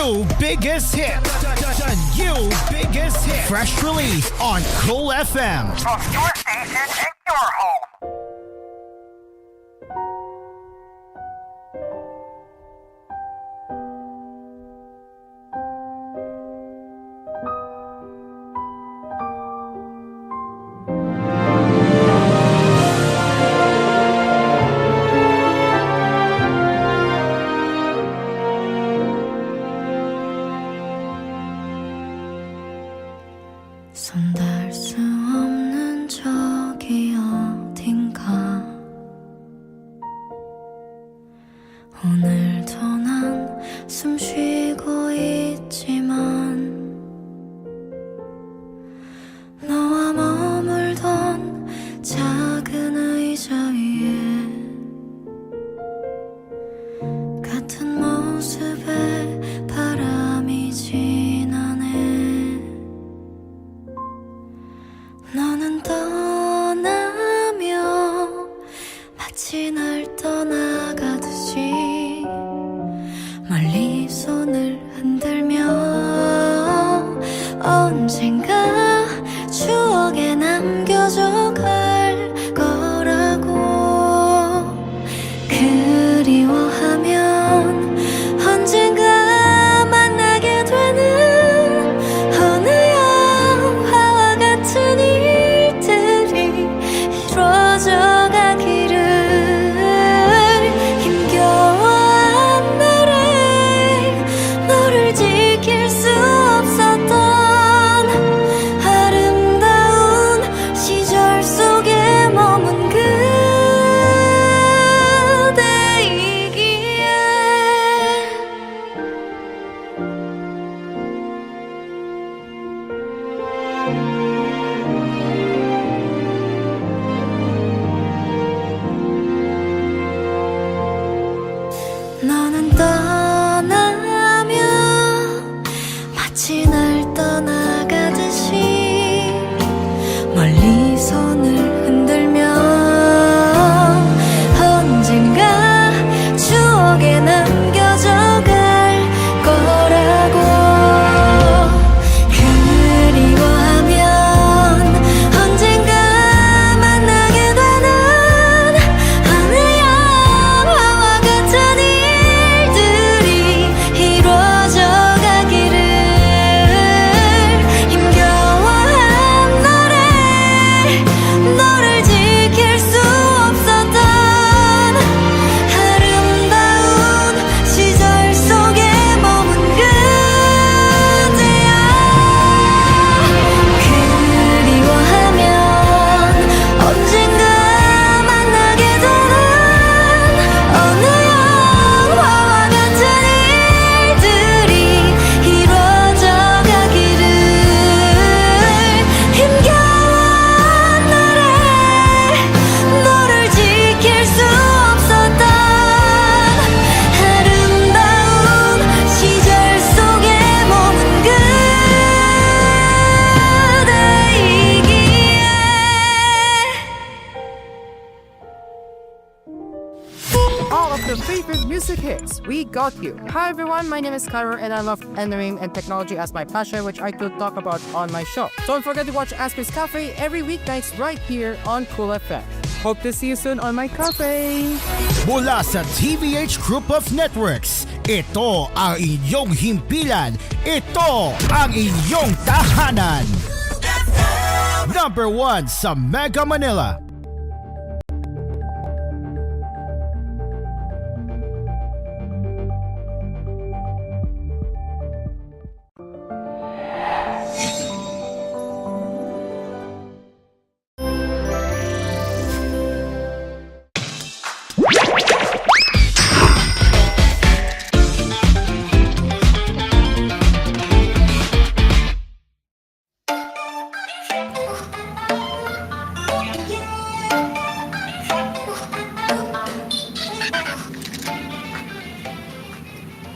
new biggest hit. The new biggest hit. Fresh release on Cool FM. From your station and your home. 손 닿을 수 없는 저기 어딘가 오늘도 난 숨 쉬고 있지만 너와 머물던 작은 의자 위에 같은 모습에 바람이 지나네. 너는 떠나며 마치 날 떠나가듯이 멀리 손을 흔들며 언젠가 추억에 남겨져 갈 거라고 그리워하면 언젠가 만나게 되는 어느 영화와 같은 일들이 이루어져 가기를 힘겨워한 날에 너를 지킬 수 없었던 아름다운 시절 속에 머문 그대이기에 너는 떠나며 마치 날 떠나가듯이 멀리 손을 흔들며 언젠가 추억에 남겨져 갈 거라고 그리워하면 언젠가 만나게 되는 어느 영화와 같은 일들이 이루어져 가기를 힘겨워한 날에 너를 지킬 수 없었던 아름다운 시절 속에 머문 그대야. 그리워하면 언젠가 만나게 되는 어느 영화와 같은 일들이 이루어져 가기를 힘겨워한 날에 너를 지킬 수 없었던 아름다운 시절 속에 머문 그대이기에. All of the favorite music hits, we got you. Hi everyone, my name is Kyra and I love engineering and technology as my passion, which I could talk about on my show. Don't forget to watch Asphere's Cafe every weeknights right here on Cool FM. Hope to see you soon on my cafe. Mula sa TVH Group of Networks, ito ang inyong himpilan. Ito ang inyong tahanan. Number 1 sa Mega Manila.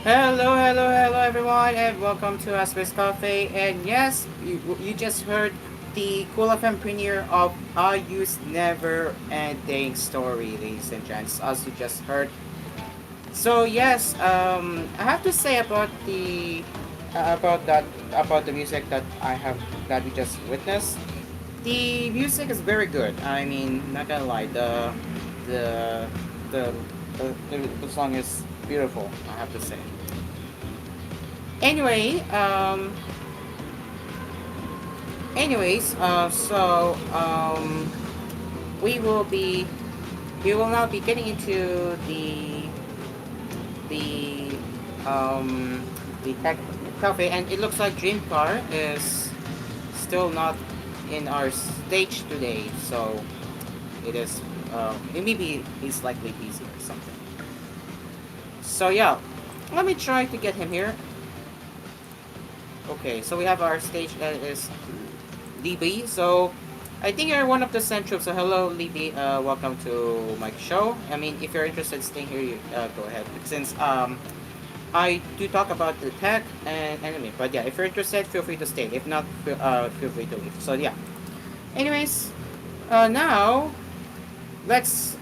Hello everyone and welcome to Asphere's Cafe. And yes, you just heard the Cool FM premiere of IU's Never Ending Story, ladies and gents. As you just heard, So yes, I have to say about the about that about the music that I have that we just witnessed. The music is very good. I mean, not gonna lie, the the the song is beautiful. I have to say. Anyway, we will be we will now be getting into the um the tech cafe, and it looks like Dream Car is still not in our stage today, so it is it maybe he's likely busy or something. So yeah, let me try to get him here. Okay, so we have our stage that is Libby. So I think you're one of the central. So hello, Libby. Welcome to my show. I mean, if you're interested in staying here, you go ahead. Since I do talk about the tech and anime, but yeah, if you're interested, feel free to stay. If not, feel free to leave. So yeah. Anyways, now let's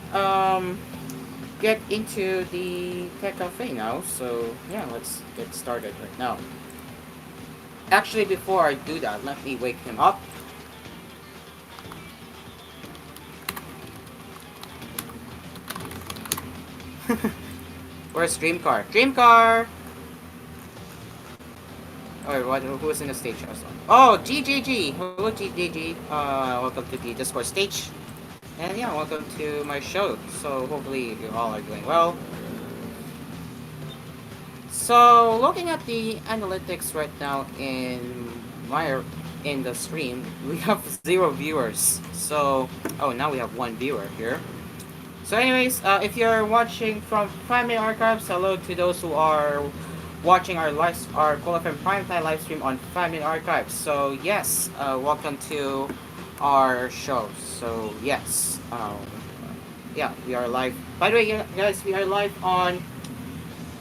get into the tech cafe now. So yeah, let's get started right now. Actually, before I do that, let me wake him up. Where's Dreamcar? Dreamcar! Oh, what? Who's in the stage also? Oh, GGG! Hello, GGG. Welcome to the Discord stage. And yeah, welcome to my show. So hopefully you all are doing well. So looking at the analytics right now in the stream, we have 0 viewers. So now we have 1 viewer here. So anyways, if you're watching from Primary Archives, hello to those who are watching our Call FM Primetime live stream on Family Archives. So yes, welcome to our show. So yes, yeah, we are live. By the way, guys, we are live on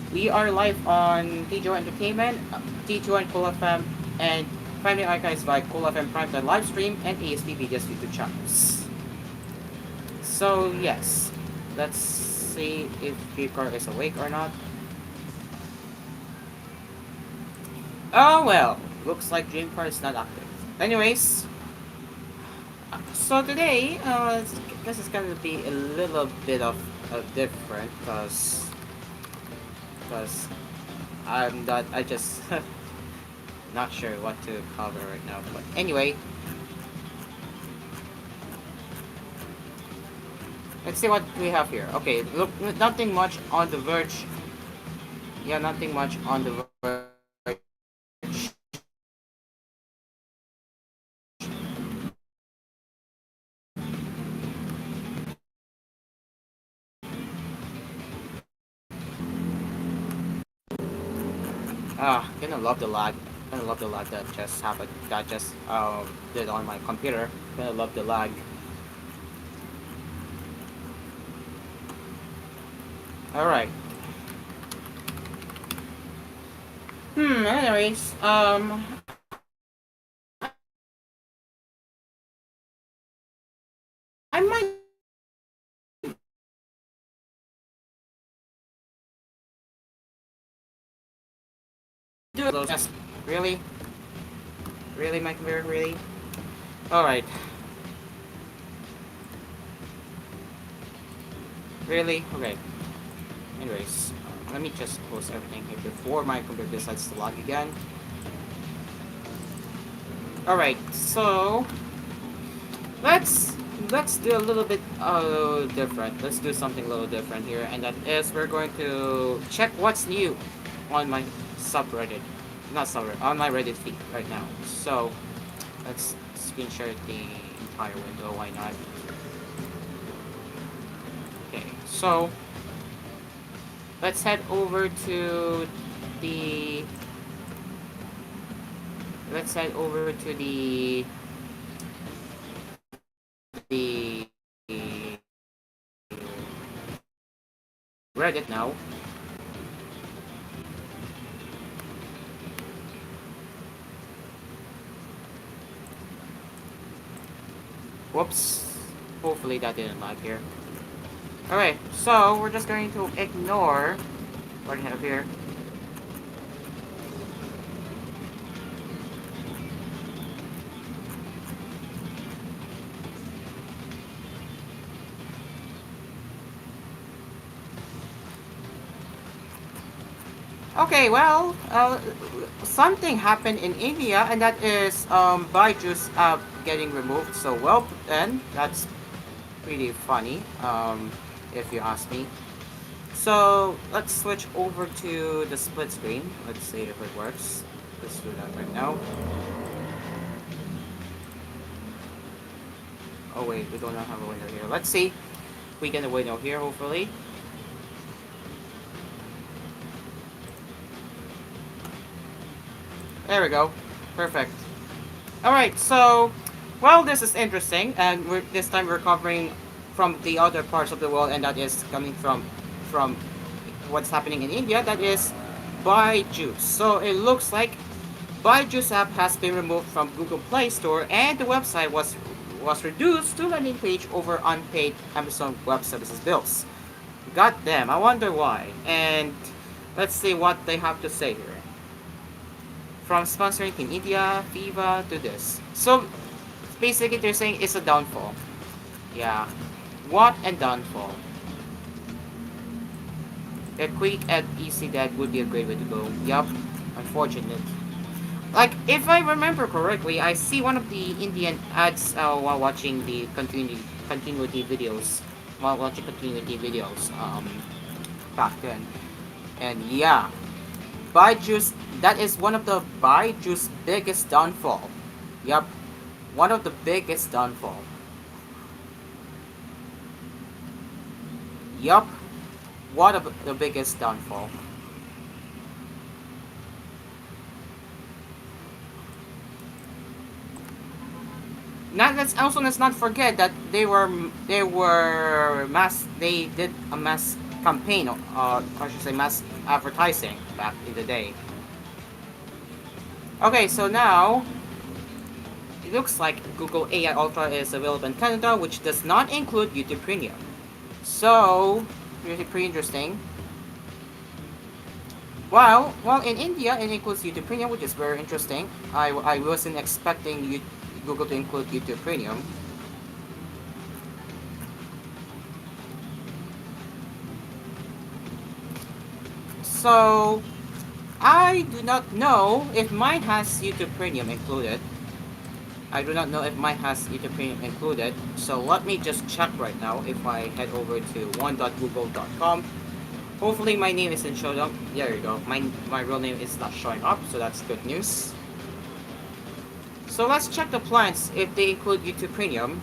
TGO Entertainment, TGO Call FM, and Family Archives by Call FM Primetime live stream and ASP Videos YouTube channels. So yes, let's see if Dreamcar is awake or not. Oh well, looks like Dreamcar is not active. Anyways, so today, this is gonna be a little bit of different, because I just not sure what to cover right now. But anyway, let's see what we have here. Okay, look, nothing much on the verge. Yeah, nothing much on the verge. Gonna love the lag. Gonna love the lag that just happened. That just did on my computer. Gonna love the lag. All right. Anyways, I might do those. Yes. Really? Really, my computer? Really? Alright. Really? Okay. Anyways, let me just close everything here before my computer decides to log again. Alright, so let's do a little bit different. Let's do something a little different here, and that is we're going to check what's new on my subreddit. Not subreddit, on my Reddit feed right now. So let's screen share the entire window, why not? Okay, so let's head over to the the Reddit now. Whoops. Hopefully that didn't lag here. Alright, so we're just going to ignore What do you have here? Okay, well, something happened in India, and that is Baiju's app getting removed. So, well, then that's pretty funny, if you ask me. So let's switch over to the split screen. Let's see if it works. Let's do that right now. Oh wait, we don't have a window here. Let's see. We get a window here, hopefully. There we go. Perfect. Alright, so, well, this is interesting, and this time we're covering from the other parts of the world, and that is coming from what's happening in India, that is Byju's. So it looks like Byju's app has been removed from Google Play Store, and the website was reduced to landing page over unpaid Amazon Web Services bills. God damn, I wonder why. And let's see what they have to say here. From sponsoring Team India, FIFA to this. So basically they're saying it's a downfall. Yeah. What a downfall. A quick and easy death would be a great way to go. Yup. Unfortunate. Like, if I remember correctly, I see one of the Indian ads while watching the continuity videos. Back then. And yeah. Byju's, that is one of the Byju's biggest downfall. Yup. One of the biggest downfall. Yup. One of the biggest downfall. Now let's not forget that they did a mass campaign, I should say mass advertising back in the day. Okay, so now it looks like Google AI Ultra is available in Canada, which does not include YouTube Premium. So pretty interesting. While in India it includes YouTube Premium, which is very interesting. I wasn't expecting Google to include YouTube Premium. So I do not know if mine has YouTube Premium included. So let me just check right now if I head over to one.google.com. Hopefully my name isn't showing up. There you go. My real name is not showing up, so that's good news. So let's check the plans if they include YouTube Premium.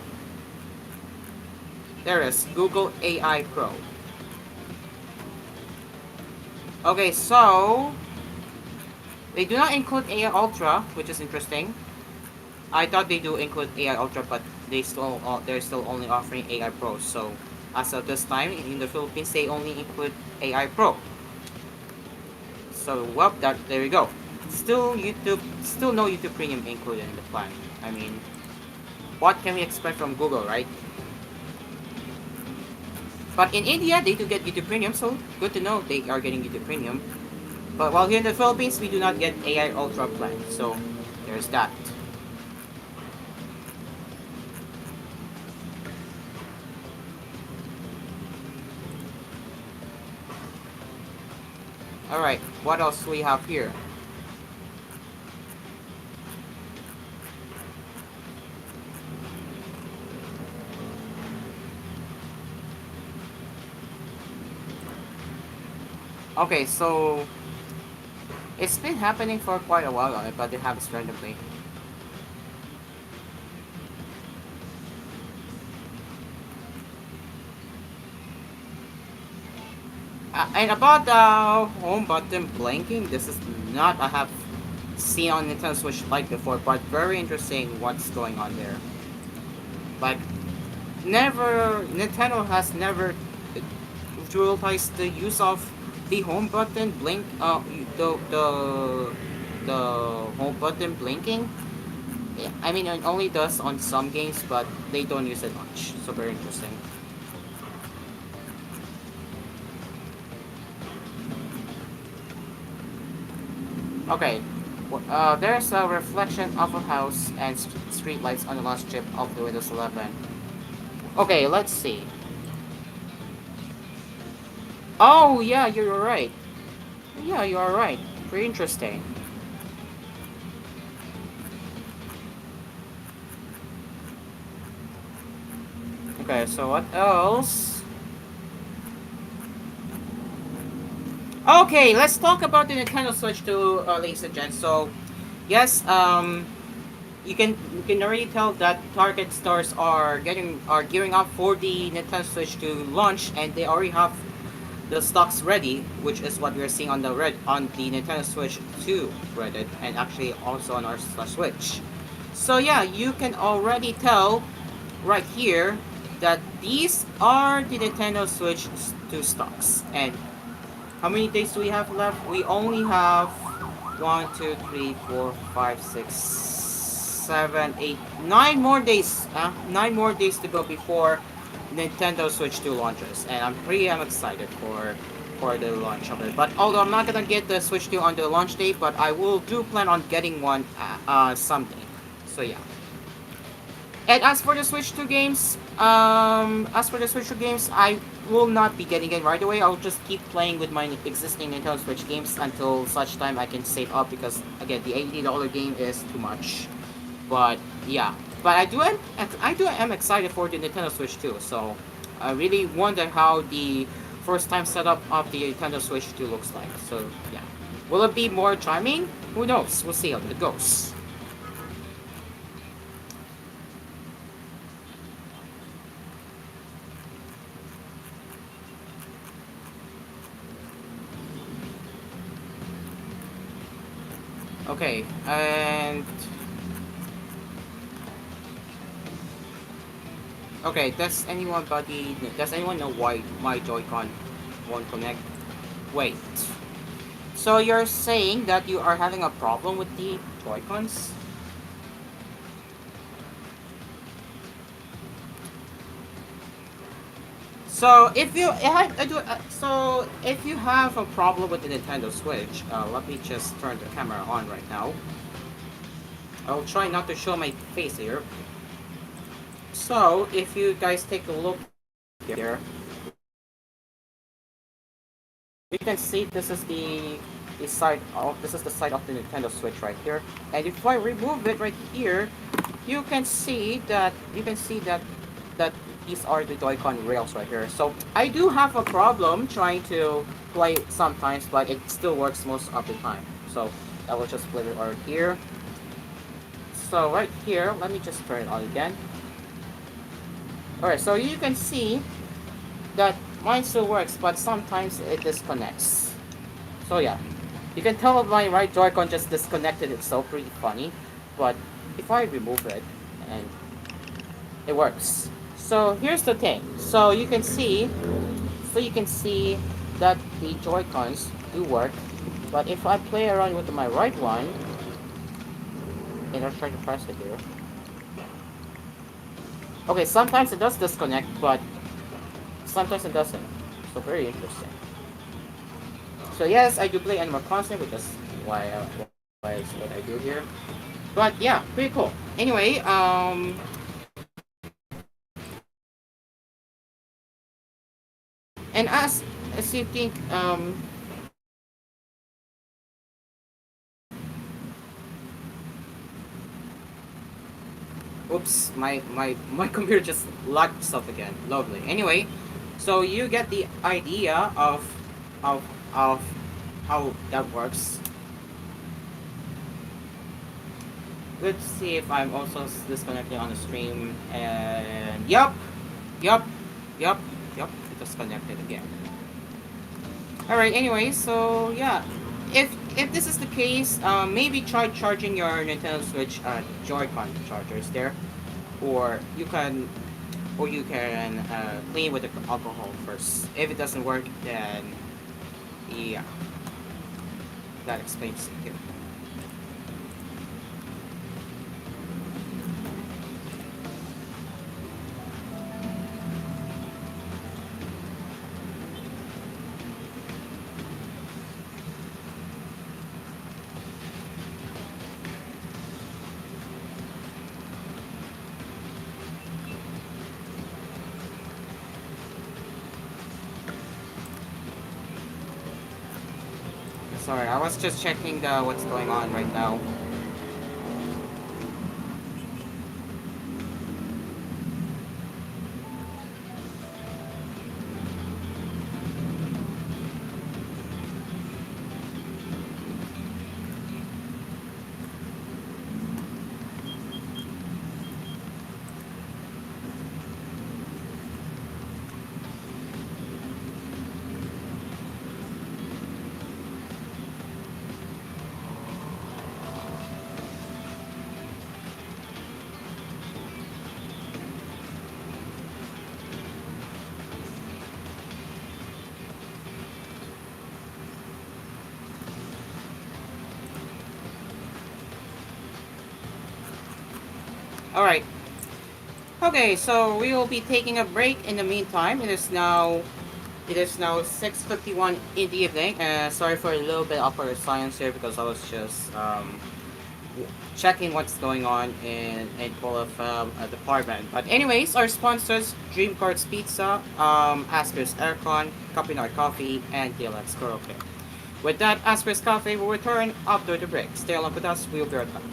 There is Google AI Pro. Okay, so they do not include AI Ultra, which is interesting. I thought they do include AI Ultra, but they're still only offering AI Pro. So as of this time in the Philippines, they only include AI Pro. So well, there we go. Still no YouTube Premium included in the plan. I mean, what can we expect from Google, right? But in India, they do get YouTube Premium, so good to know they are getting YouTube Premium. But while here in the Philippines, we do not get AI Ultra plan, so there's that. Alright, what else do we have here? Okay, so it's been happening for quite a while, but it happens randomly. And about the home button blinking, this is not I have seen on Nintendo Switch Lite before, but very interesting what's going on there. Like, Nintendo has never utilized the use of the home button blink, the home button blinking. I mean, it only does on some games, but they don't use it much. So very interesting. Okay. There's a reflection of a house and street lights on the last chip of the Windows 11. Okay, let's see. Oh, yeah, you're right. Yeah, you are right. Pretty interesting. Okay, so what else? Okay, let's talk about the Nintendo Switch 2, ladies and gents. So, yes, you can already tell that Target stores are gearing up for the Nintendo Switch to launch, and they already have the stocks ready, which is what we're seeing on the Nintendo Switch 2 Reddit, and actually also on our Switch. So yeah, you can already tell right here that these are the Nintendo Switch 2 stocks. And how many days do we have left? We only have 1, 2, 3, 4, 5, 6, 7, 8, 9 more days. 9 more days to go before Nintendo Switch 2 launches, and I'm excited for the launch of it. But although I'm not gonna get the Switch 2 on the launch date, but I will do plan on getting one someday. So yeah. And as for the Switch 2 games, I will not be getting it right away. I'll just keep playing with my existing Nintendo Switch games until such time I can save up, because again, the $80 game is too much. But yeah, but I do am excited for the Nintendo Switch 2. So I really wonder how the first time setup of the Nintendo Switch 2 looks like. So yeah, will it be more charming? Who knows? We'll see how it goes. Okay, and okay, does anyone know why my Joy-Con won't connect? Wait. So you're saying that you are having a problem with the Joy-Cons? So if you have a problem with the Nintendo Switch, let me just turn the camera on right now. I'll try not to show my face here. So if you guys take a look here, you can see this is the side of the Nintendo Switch right here. And if I remove it right here, you can see that these are the Joy-Con rails right here. So I do have a problem trying to play sometimes, but it still works most of the time. So I will just flip it right here. So right here, let me just turn it on again. Alright, so you can see that mine still works, but sometimes it disconnects. So yeah, you can tell my right Joy-Con just disconnected itself, pretty funny. But if I remove it, and it works. So here's the thing. So you can see that the Joy-Cons do work. But if I play around with my right one, and I'll try to press it here. Okay, sometimes it does disconnect, but sometimes it doesn't. So very interesting. So yes, I do play Animal Crossing, which is why it's what I do here. But yeah, pretty cool. Anyway, and as you think, oops, my computer just locked itself again. Lovely. Anyway, so you get the idea of of how that works. Let's see if I'm also disconnected on the stream. And yep, yep, yep, yep. It disconnected again. All right. Anyway, so yeah, if this is the case, maybe try charging your Nintendo Switch Joy-Con chargers there, or you can clean with the alcohol first. If it doesn't work, then yeah, that explains it too. Sorry, I was just checking what's going on right now. Alright. Okay, so we will be taking a break in the meantime. It is now 6:51 in the evening. Sorry for a little bit of our silence here because I was just checking what's going on in all of a department. But anyways, our sponsors: Dream Cards Pizza, Asphere's Aircon, Kapinoy Coffee, and DLX Karaoke. With that, Asphere's Cafe will return after the break. Stay along with us. We'll be right back.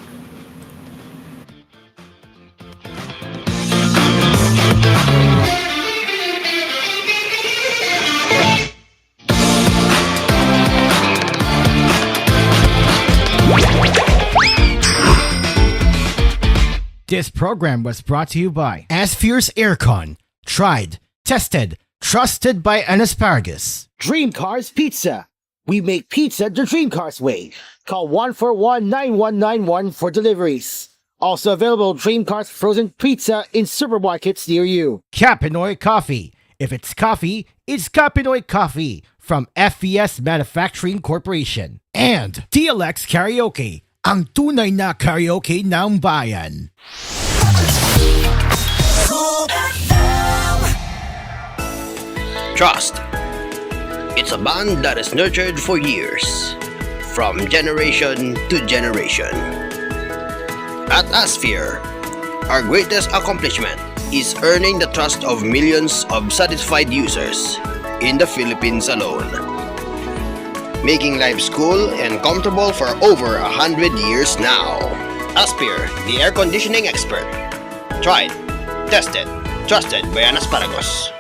This program was brought to you by Asphere's Aircon. Tried, tested, trusted by an asparagus. Dream Cars Pizza. We make pizza the Dream Cars way. Call 141-9191 for deliveries. Also available Dream Cars frozen pizza in supermarkets near you. Kapinoy Coffee. If it's coffee, it's Kapinoy Coffee from FVS Manufacturing Corporation. And DLX Karaoke, ang tunay na karaoke ng bayan. Trust. It's a bond that is nurtured for years, from generation to generation. At Asphere, our greatest accomplishment is earning the trust of millions of satisfied users in the Philippines alone. Making life cool and comfortable for over 100 years now. Asphere, the air conditioning expert. Tried, tested, trusted by an asparagus.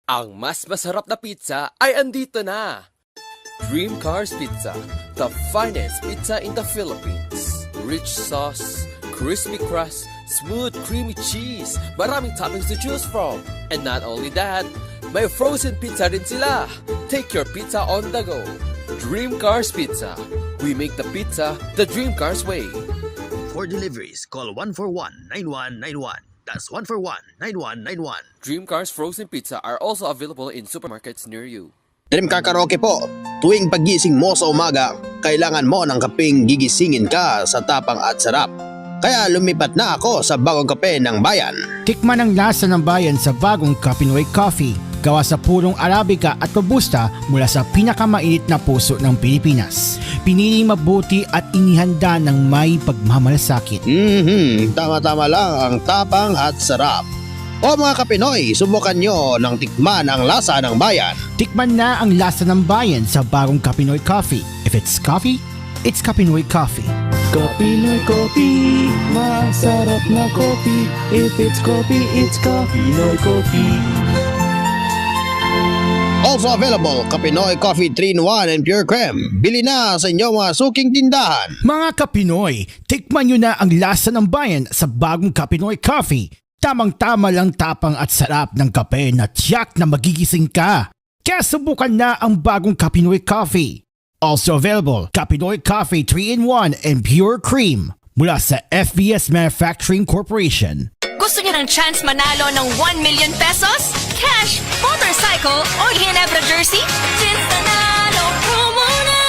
Ang mas masarap na pizza ay andito na! Dream Cars Pizza, the finest pizza in the Philippines. Rich sauce, crispy crust, smooth creamy cheese, maraming toppings to choose from. And not only that, may frozen pizza rin sila. Take your pizza on the go. Dream Cars Pizza. We make the pizza the Dream Cars way. For deliveries, call 141-9191. That's 141-9191. Dream Cars Frozen Pizza are also available in supermarkets near you. Dream Car Karaoke po. Tuwing pagising mo sa umaga, kailangan mo ng kapeng gigisingin ka sa tapang at sarap. Kaya lumipat na ako sa bagong kape ng bayan. Tikman ang lasa ng bayan sa bagong Kapinoy Coffee. Gawa sa purong Arabica at Robusta mula sa pinakamainit na puso ng Pilipinas. Pinili mabuti at inihanda ng may pagmamalasakit. Tama-tama lang ang tapang at sarap. O mga Kapinoy, subukan nyo ng tikman ang lasa ng bayan. Tikman na ang lasa ng bayan sa bagong Kapinoy Coffee. If it's coffee, it's Kapinoy Coffee. Kapinoy Coffee, masarap na coffee. If it's coffee, it's Kapinoy Coffee. Also available, Kapinoy Coffee 3-in-1 and Pure Creme. Bili na sa inyong mga suking tindahan. Mga Kapinoy, tikman nyo na ang lasa ng bayan sa bagong Kapinoy Coffee. Tamang-tama lang tapang at sarap ng kape na tiyak na magigising ka. Kaya subukan na ang bagong Kapinoy Coffee. Also available, Kapinoy Coffee 3-in-1 and Pure Cream mula sa FVS Manufacturing Corporation. Gusto niyo ng chance manalo ng 1 million pesos? Cash, motorcycle, o Ginebra jersey? Since nanalo promo na!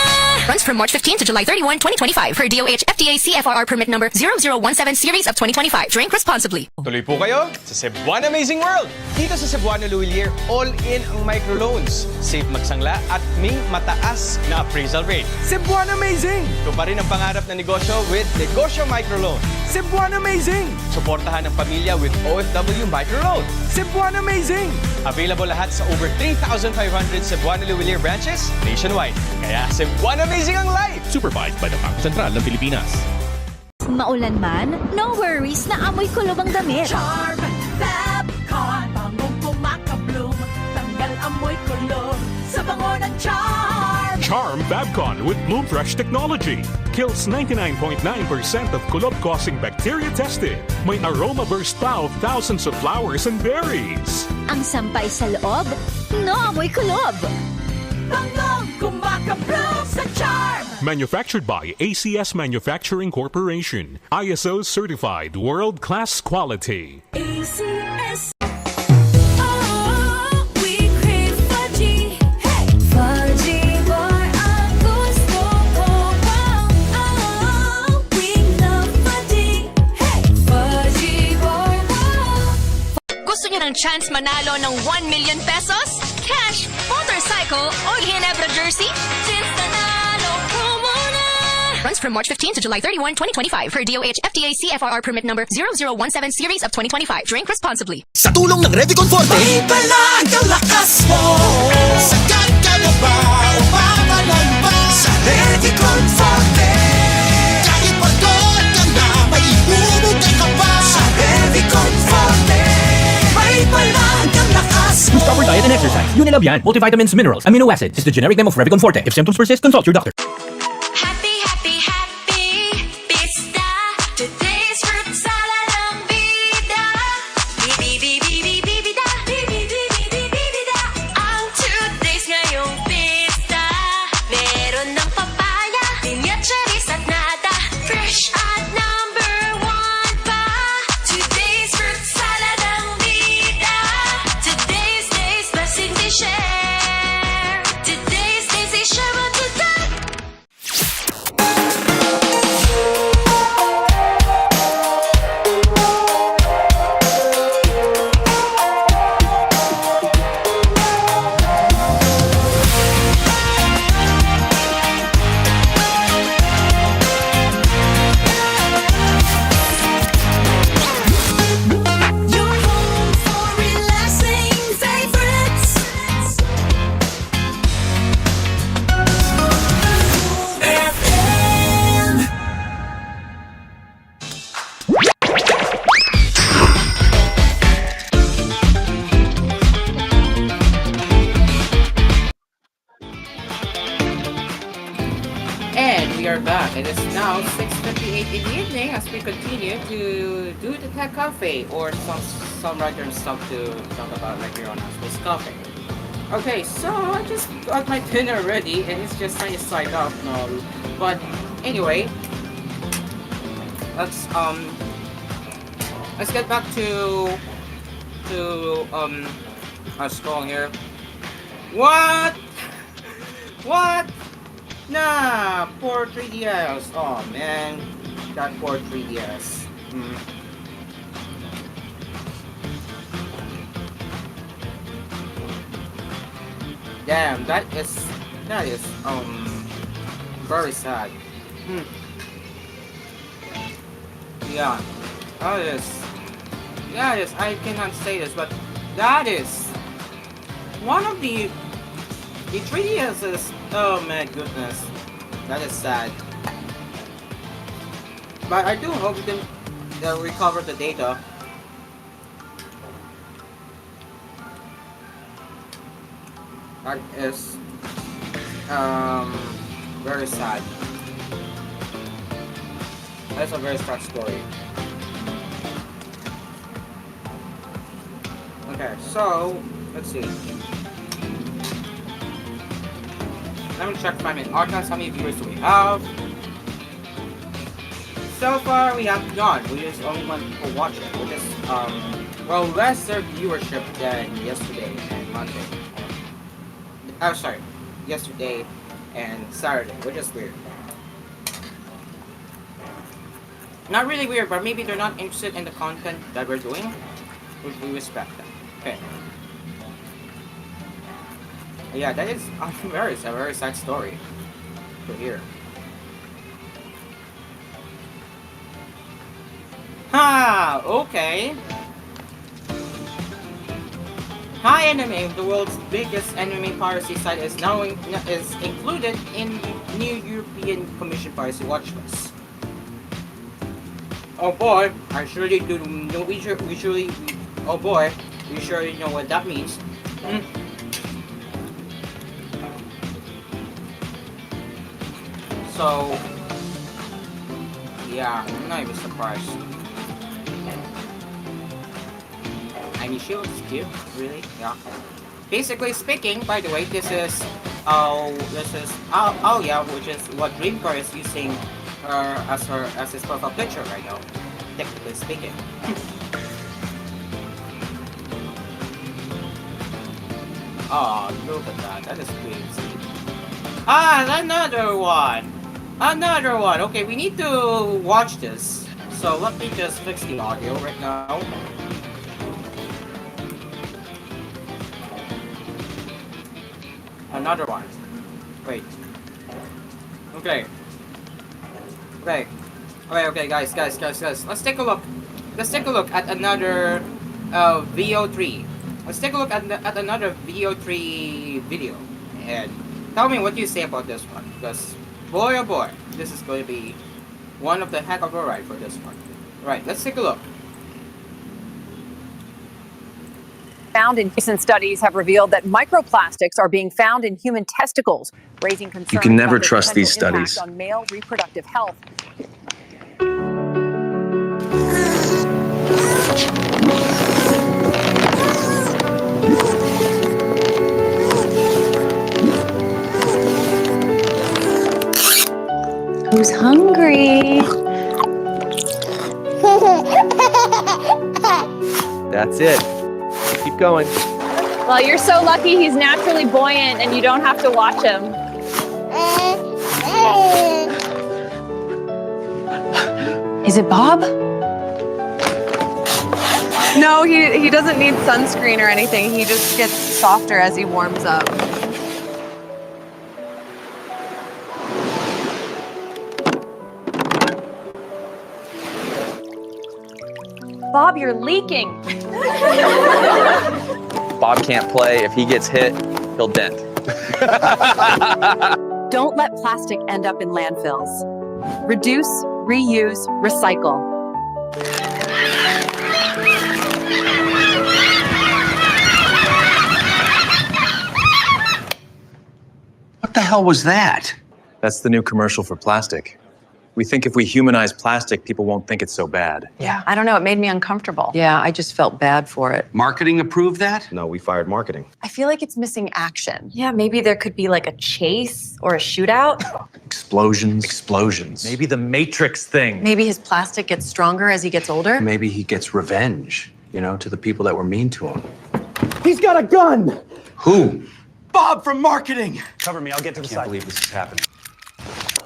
Runs from March 15 to July 31, 2025 per DOH FDA CFRR permit number 0017 series of 2025. Drink responsibly. Tuloy po kayo sa Cebuana Amazing World! Dito sa Cebuana Luwilier, all-in ang microloans. Safe magsangla at may mataas na appraisal rate. Cebuana Amazing! Ito pa rin ang pangarap na negosyo with Negosyo Microloan. Cebuano Amazing! Suportahan ang pamilya with OFW microloan. Cebuano Amazing! Available lahat sa over 3,500 Cebuano Luwilier branches nationwide. Kaya Cebuano Amazing ang life! Supervised by the Bangko Sentral ng Pilipinas. Maulan man, no worries na amoy kulob ang damit. Charm Fabcon, bangong pumakabloom, tanggal amoy kulob sa bango ng Charm. Charm Fabcon with Bloom Fresh technology. Kills 99.9% of kulob-causing bacteria tested. May aroma burst pa of thousands of flowers and berries. Ang sampay sa loob, no amoy kulob. Bangong kumakabloom sa Charm. Manufactured by ACS Manufacturing Corporation. ISO certified world-class quality. ACS. Oh, we crave fudgy. Hey! Fudgy boy, ang gusto ko. Oh, we love fudgy. Hey! Fudgy boy, Gusto niyo ng chance manalo ng 1 million pesos? Cash, motorcycle, o Ginebra jersey? Since nanalo ko muna! Runs from March 15 to July 31, 2025 per DOH FTA CFRR permit number 0017 series of 2025. Drink responsibly. Sa tulong ng Revicon Forte, ibalag ang lakas mo. Sagat ka na ba o papalag ba? Sa Revicon Forte, Kahit pagod ka na, may ibubuga ka pa. sa Revicon Forte, may balag ang lakas mo. Proper diet and exercise. Unilab yan. Multivitamins, minerals, amino acids. Is the generic name of Revicon Forte. If symptoms persist, consult your doctor. Happy, happy, happy, pista. Today's fruit salad ang bida. Bibida. Bibida. Ang today's ngayong pista. Meron ng papaya, pinya, cherries at nata. Fresh at number one pa. Today's fruit salad ang bida. Today's blessing they share. Today's they share what to die. Your home for relaxing favorites. FM. And we are back. It is now 6:58 in the evening as we continue to do the Tech Cafe, or some random stuff to talk about right here on Asphere's Cafe. Okay, so I just got my dinner ready and it's just kind of side up now. But anyway, let's get back to our scroll here. What? Nah, poor 3DS. Oh man, that poor 3DS. Damn, that is very sad. Yeah, that is, I cannot say this, but that is one of the 3DS's. Oh my goodness, that is sad. But I do hope they'll recover the data. That is very sad. That's a very sad story. Okay, so let's see. Let me check my archives. How many viewers do we have? So far, we have none. We just only one people watching, which is well, lesser viewership than yesterday and Monday. Oh, sorry, yesterday and Saturday, which is weird. Not really weird, but maybe they're not interested in the content that we're doing, which we respect them. Okay. Yeah, that is a very sad story to hear. Ha! Okay. Hi Anime, the world's biggest anime piracy site, is now is included in new European Commission piracy watch list. Oh boy, I surely do know. Oh boy, we surely know what that means. So, yeah, I'm not even surprised. I mean, she looks cute, really. Yeah. Basically speaking, by the way, this is yeah, which is what Dreamcar is using as his profile picture right now. Technically speaking. Oh, look at that. That is pretty sweet. Ah, another one. Another one. Okay, we need to watch this. So let me just fix the audio right now. Another one. Wait. Okay. Okay, guys. Let's take a look. Let's take a look at another VO3. Let's take a look at another VO3 video and tell me what you say about this one. Because boy oh boy, this is going to be one of the heck of a ride for this one. Right, let's take a look. Found in recent studies have revealed that microplastics are being found in human testicles, raising concerns. You can never about the trust these potential impact studies. on male reproductive health. Who's hungry? That's it. Keep going. Well, you're so lucky he's naturally buoyant and you don't have to watch him. Is it Bob? No, he doesn't need sunscreen or anything. He just gets softer as he warms up. Bob, you're leaking. Bob can't play. If he gets hit, he'll dent. Don't let plastic end up in landfills. Reduce, reuse, recycle. What the hell was that? That's the new commercial for plastic. We think if we humanize plastic, people won't think it's so bad. Yeah, I don't know. It made me uncomfortable. Yeah, I just felt bad for it. Marketing approved that? No, we fired marketing. I feel like it's missing action. Yeah, maybe there could be like a chase or a shootout. Explosions. Maybe the Matrix thing. Maybe his plastic gets stronger as he gets older. Maybe he gets revenge, to the people that were mean to him. He's got a gun! Who? Bob from marketing! Cover me, I'll get to the side. I can't believe this is happening.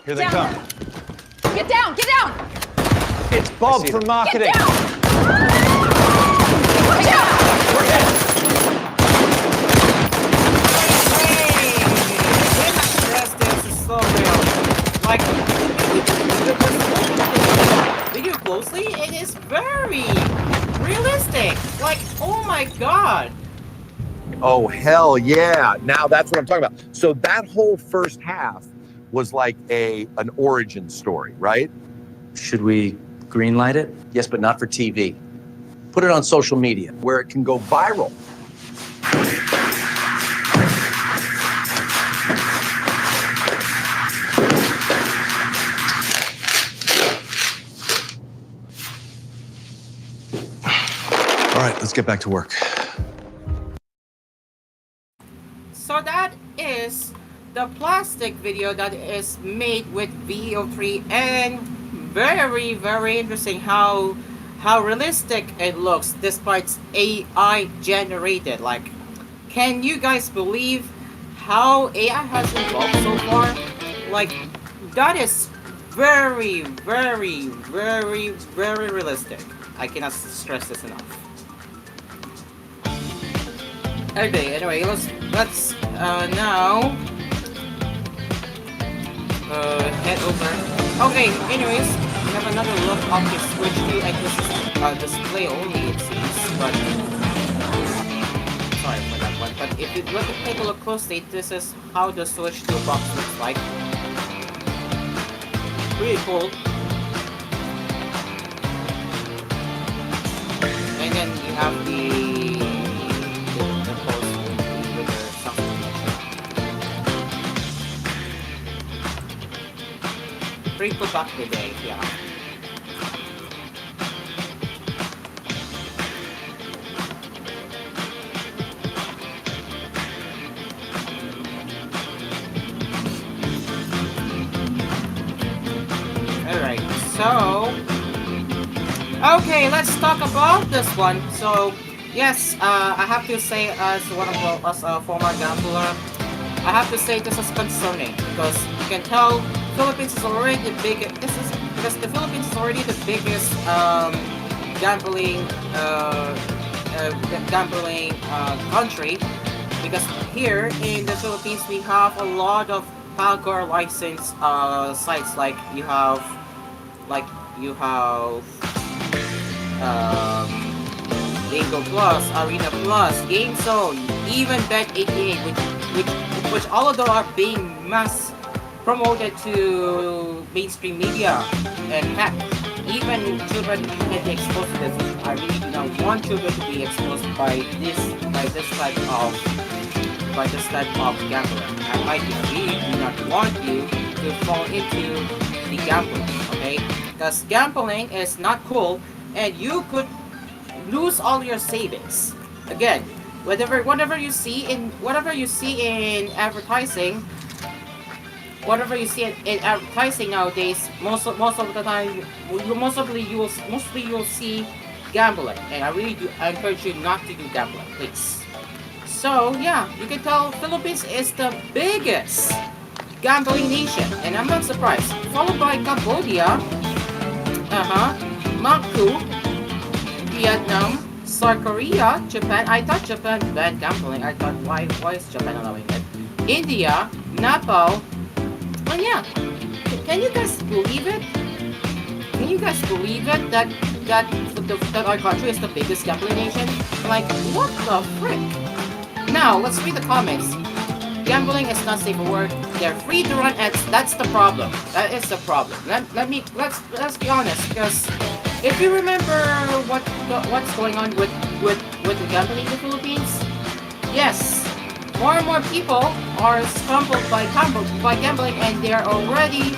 Here they Down. come. Get down, get down! It's Bob from marketing. Get down! Get down! This is so real. Like, video closely, it is very realistic. Like, oh my god. Oh, hell yeah. Now that's what I'm talking about. So that whole first half was like an origin story, right? Should we greenlight it? Yes, but not for TV. Put it on social media Where it can go viral. All right, let's get back to work. So that is the plastic video that is made with VO3, and very, very interesting how realistic it looks despite AI generated. Like, can you guys believe how AI has evolved so far? Like, that is very, very, very, very realistic. I cannot stress this enough. Okay, anyway, let's now head over. Okay, anyways, we have another look of the Switch 2, and this is display only, it seems, but sorry for that one. But if you take a look closely, this is how the Switch 2 box looks like. Pretty cool. And then you have the post with the something. Free to back today, yeah. Alright, so okay, let's talk about this one. So yes, I have to say, as a former gambler, I have to say this is concerning because you can tell Philippines is already the biggest. Because the Philippines is already the biggest gambling country. Because here in the Philippines we have a lot of Palgar license sites, like you have Bingo Plus, Arena Plus, Game Zone, even Bet88, which all of them are being mass promoted to mainstream media, and heck, even children can be exposed to this. I really do not want children to be exposed by this type of gambling. I really do not want you to fall into the gambling, okay? Because gambling is not cool, and you could lose all your savings. Again, whatever you see in advertising. Whatever you see in advertising nowadays, most of the time, mostly you'll see gambling, and I encourage you not to do gambling, please. So yeah, you can tell Philippines is the biggest gambling nation, and I'm not surprised. Followed by Cambodia, Macau, Vietnam, South Korea, Japan. I thought Japan banned gambling. I thought why is Japan allowing it? India, Nepal. And yeah, can you guys believe it? Can you guys believe it that our country is the biggest gambling nation? Like, what the frick? Now, let's read the comments. Gambling is not safe for work. They're free to run ads. That's the problem. That is the problem. Let's be honest, because if you remember what's going on with the gambling in the Philippines, yes. More and more people are stumbled by gambling, and they are already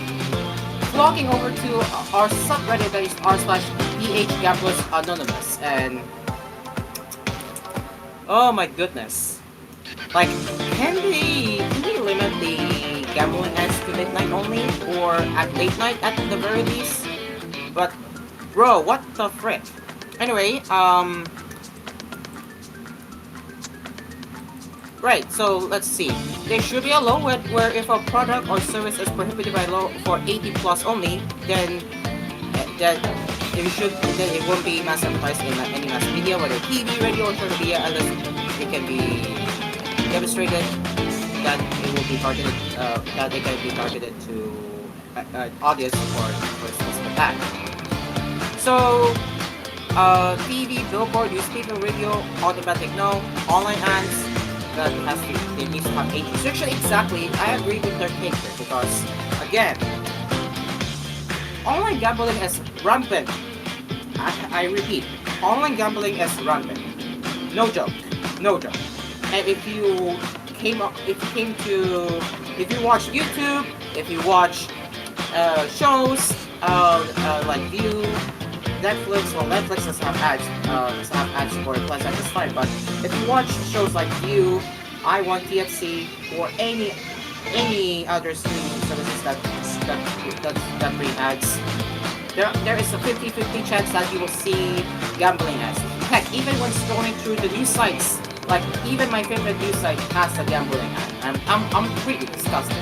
flocking over to our subreddit that is r/TVH Gamblers Anonymous. And oh my goodness, like, can we limit the gambling ads to midnight only, or at late night at the very least? But bro, what the frick? Anyway, right, so let's see. There should be a law where if a product or service is prohibited by law for 18 plus only, then it won't be mass advertised in any mass media, whether TV, radio, or social media, unless it can be demonstrated that it will be targeted, that it can be targeted to an audience for a specific attack. So, TV, billboard, newspaper, radio, automatic no, online ads. That it needs to have age restriction. Exactly, I agree with their take here, because again, online gambling is rampant. I repeat, online gambling is rampant. No joke. And if you watch YouTube, if you watch shows like View, Netflix does have ads for it, plus that's fine. But if you watch shows like View, I1 TFC, or any other streaming services that bring ads, there is a 50-50 chance that you will see gambling ads. Heck, even when scrolling through the news sites, like even my favorite news site has a gambling ad. I'm pretty disgusted.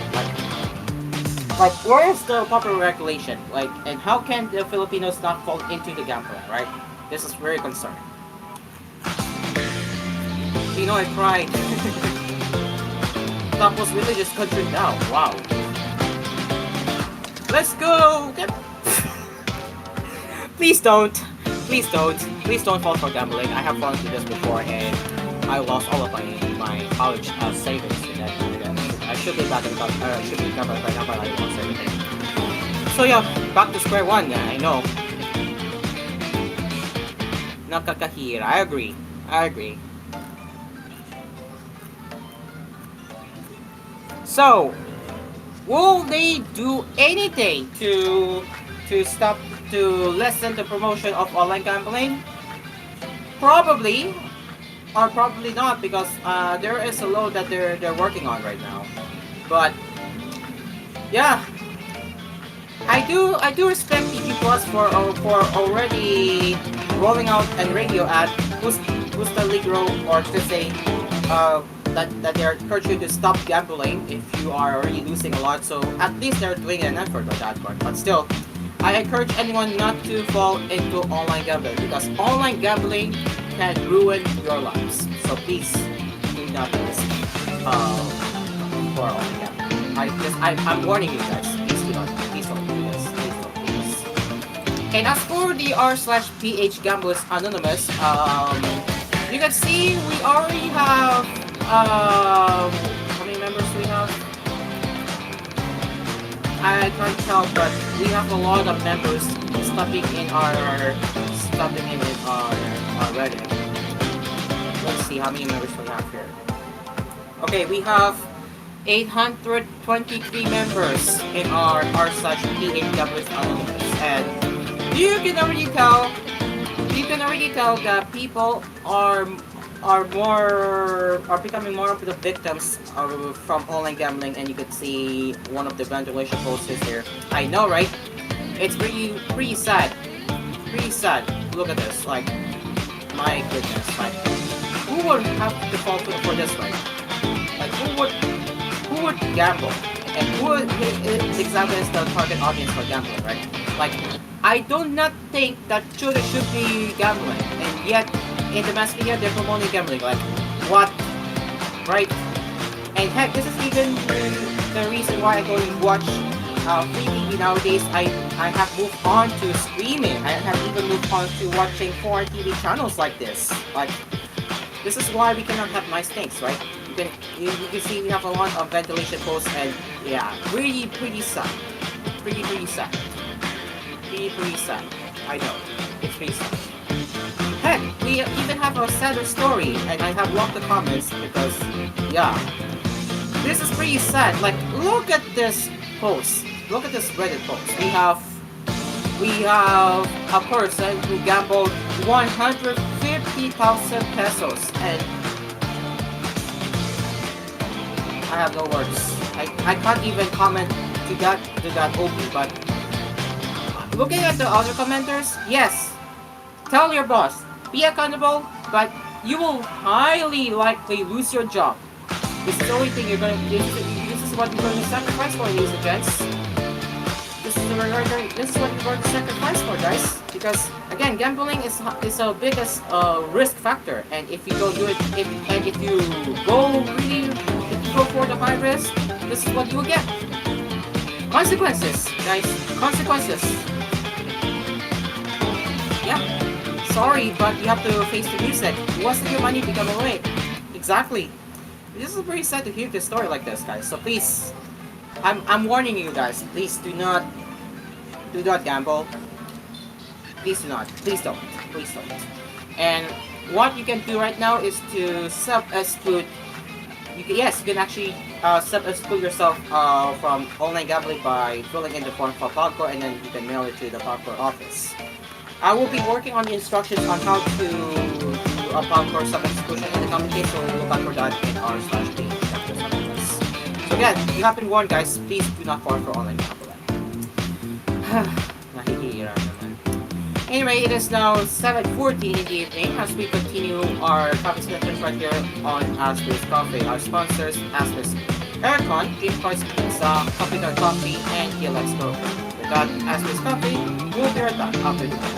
Like, where is the proper regulation? Like, and how can the Filipinos not fall into the gambling, right? This is very concerning. You know, I cried. Tapos religious country now. Wow. Let's go! Please don't. Please don't. Please don't fall for gambling. I have fallen through this before and I lost all of my college savings in that. I should be back in I should be covered right now, but I lost everything. So yeah, back to square one. I know. Nakakahira. I agree. I agree. So, will they do anything to stop to lessen the promotion of online gambling? Probably, or probably not, because there is a law that they're working on right now. But yeah, I do respect TV Plus for already rolling out a radio ad who's the legal, or to say that they're encouraging you to stop gambling if you are already losing a lot. So at least they're doing an effort on that part. But still, I encourage anyone not to fall into online gambling, because online gambling can ruin your lives. So please do not risk for online gambling. I'm warning you guys. Please do not. Please don't do this. Please don't do this. And as for the r/PH Gamblers Anonymous, you can see we already have how many members we have? I can't tell, but we have a lot of members stopping in our Reddit. Let's see how many members we have here. Okay, we have 823 members in our r/PH Gamblers Anonymous, and you can already tell that people are becoming more of the victims from online gambling, and you could see one of the ventilation posts here. I know, right? It's pretty sad. Pretty sad. Look at this. Like, my goodness. Like, who would have to fall for this, right? Like, who would gamble? And who exactly is the target audience for gambling, right? Like, I do not think that children should be gambling, and yet in the mass media they're promoting gambling. Like, what? Right? And heck, this is even the reason why I go and watch free TV nowadays. I have moved on to streaming. I have even moved on to watching foreign TV channels like this. Like, this is why we cannot have nice things, right? You can see we have a lot of ventilation posts, and yeah, pretty sad. Pretty sad. Pretty sad. I know. It's pretty sad. Heck, we even have a sadder story, and I have locked the comments because, yeah, this is pretty sad. Like, look at this post. Look at this Reddit post. We have a person who gambled 150,000 pesos, and I have no words. I can't even comment to that OP, but looking at the other commenters, yes, tell your boss, be accountable, but you will highly likely lose your job. This is the only thing this is what you're going to sacrifice for, ladies and gents. This is what you're going to sacrifice for, guys. Because again, gambling is the biggest risk factor, and if you don't do it, if you go for the high risk, this is what you will get. Consequences, guys. Consequences. Yeah. Sorry, but you have to face the music. You want your money become away. Exactly. This is pretty sad to hear this story like this, guys. So please, I'm warning you guys. Please do not gamble. Please do not. Please don't. Please don't. And what you can do right now is to self-exclude. You can actually self-exclude yourself from online gambling by filling in the form for PALCOR, and then you can mail it to the PALCOR office. I will be working on the instructions on how to do a PALCOR self-exclusion in the coming days, so look out for that in r/page. So again, you have been warned, guys. Please do not fall for online gambling. Nahihira naman. Anyway, it is now 7:14 in the evening as we continue our coffee sessions right here on Asphere's Coffee. Our sponsors, Asphere's Aircon, Dreamcards Pizza, Coffee, and TLX Pro. With that, Asphere's Coffee, we'll be right back after the break.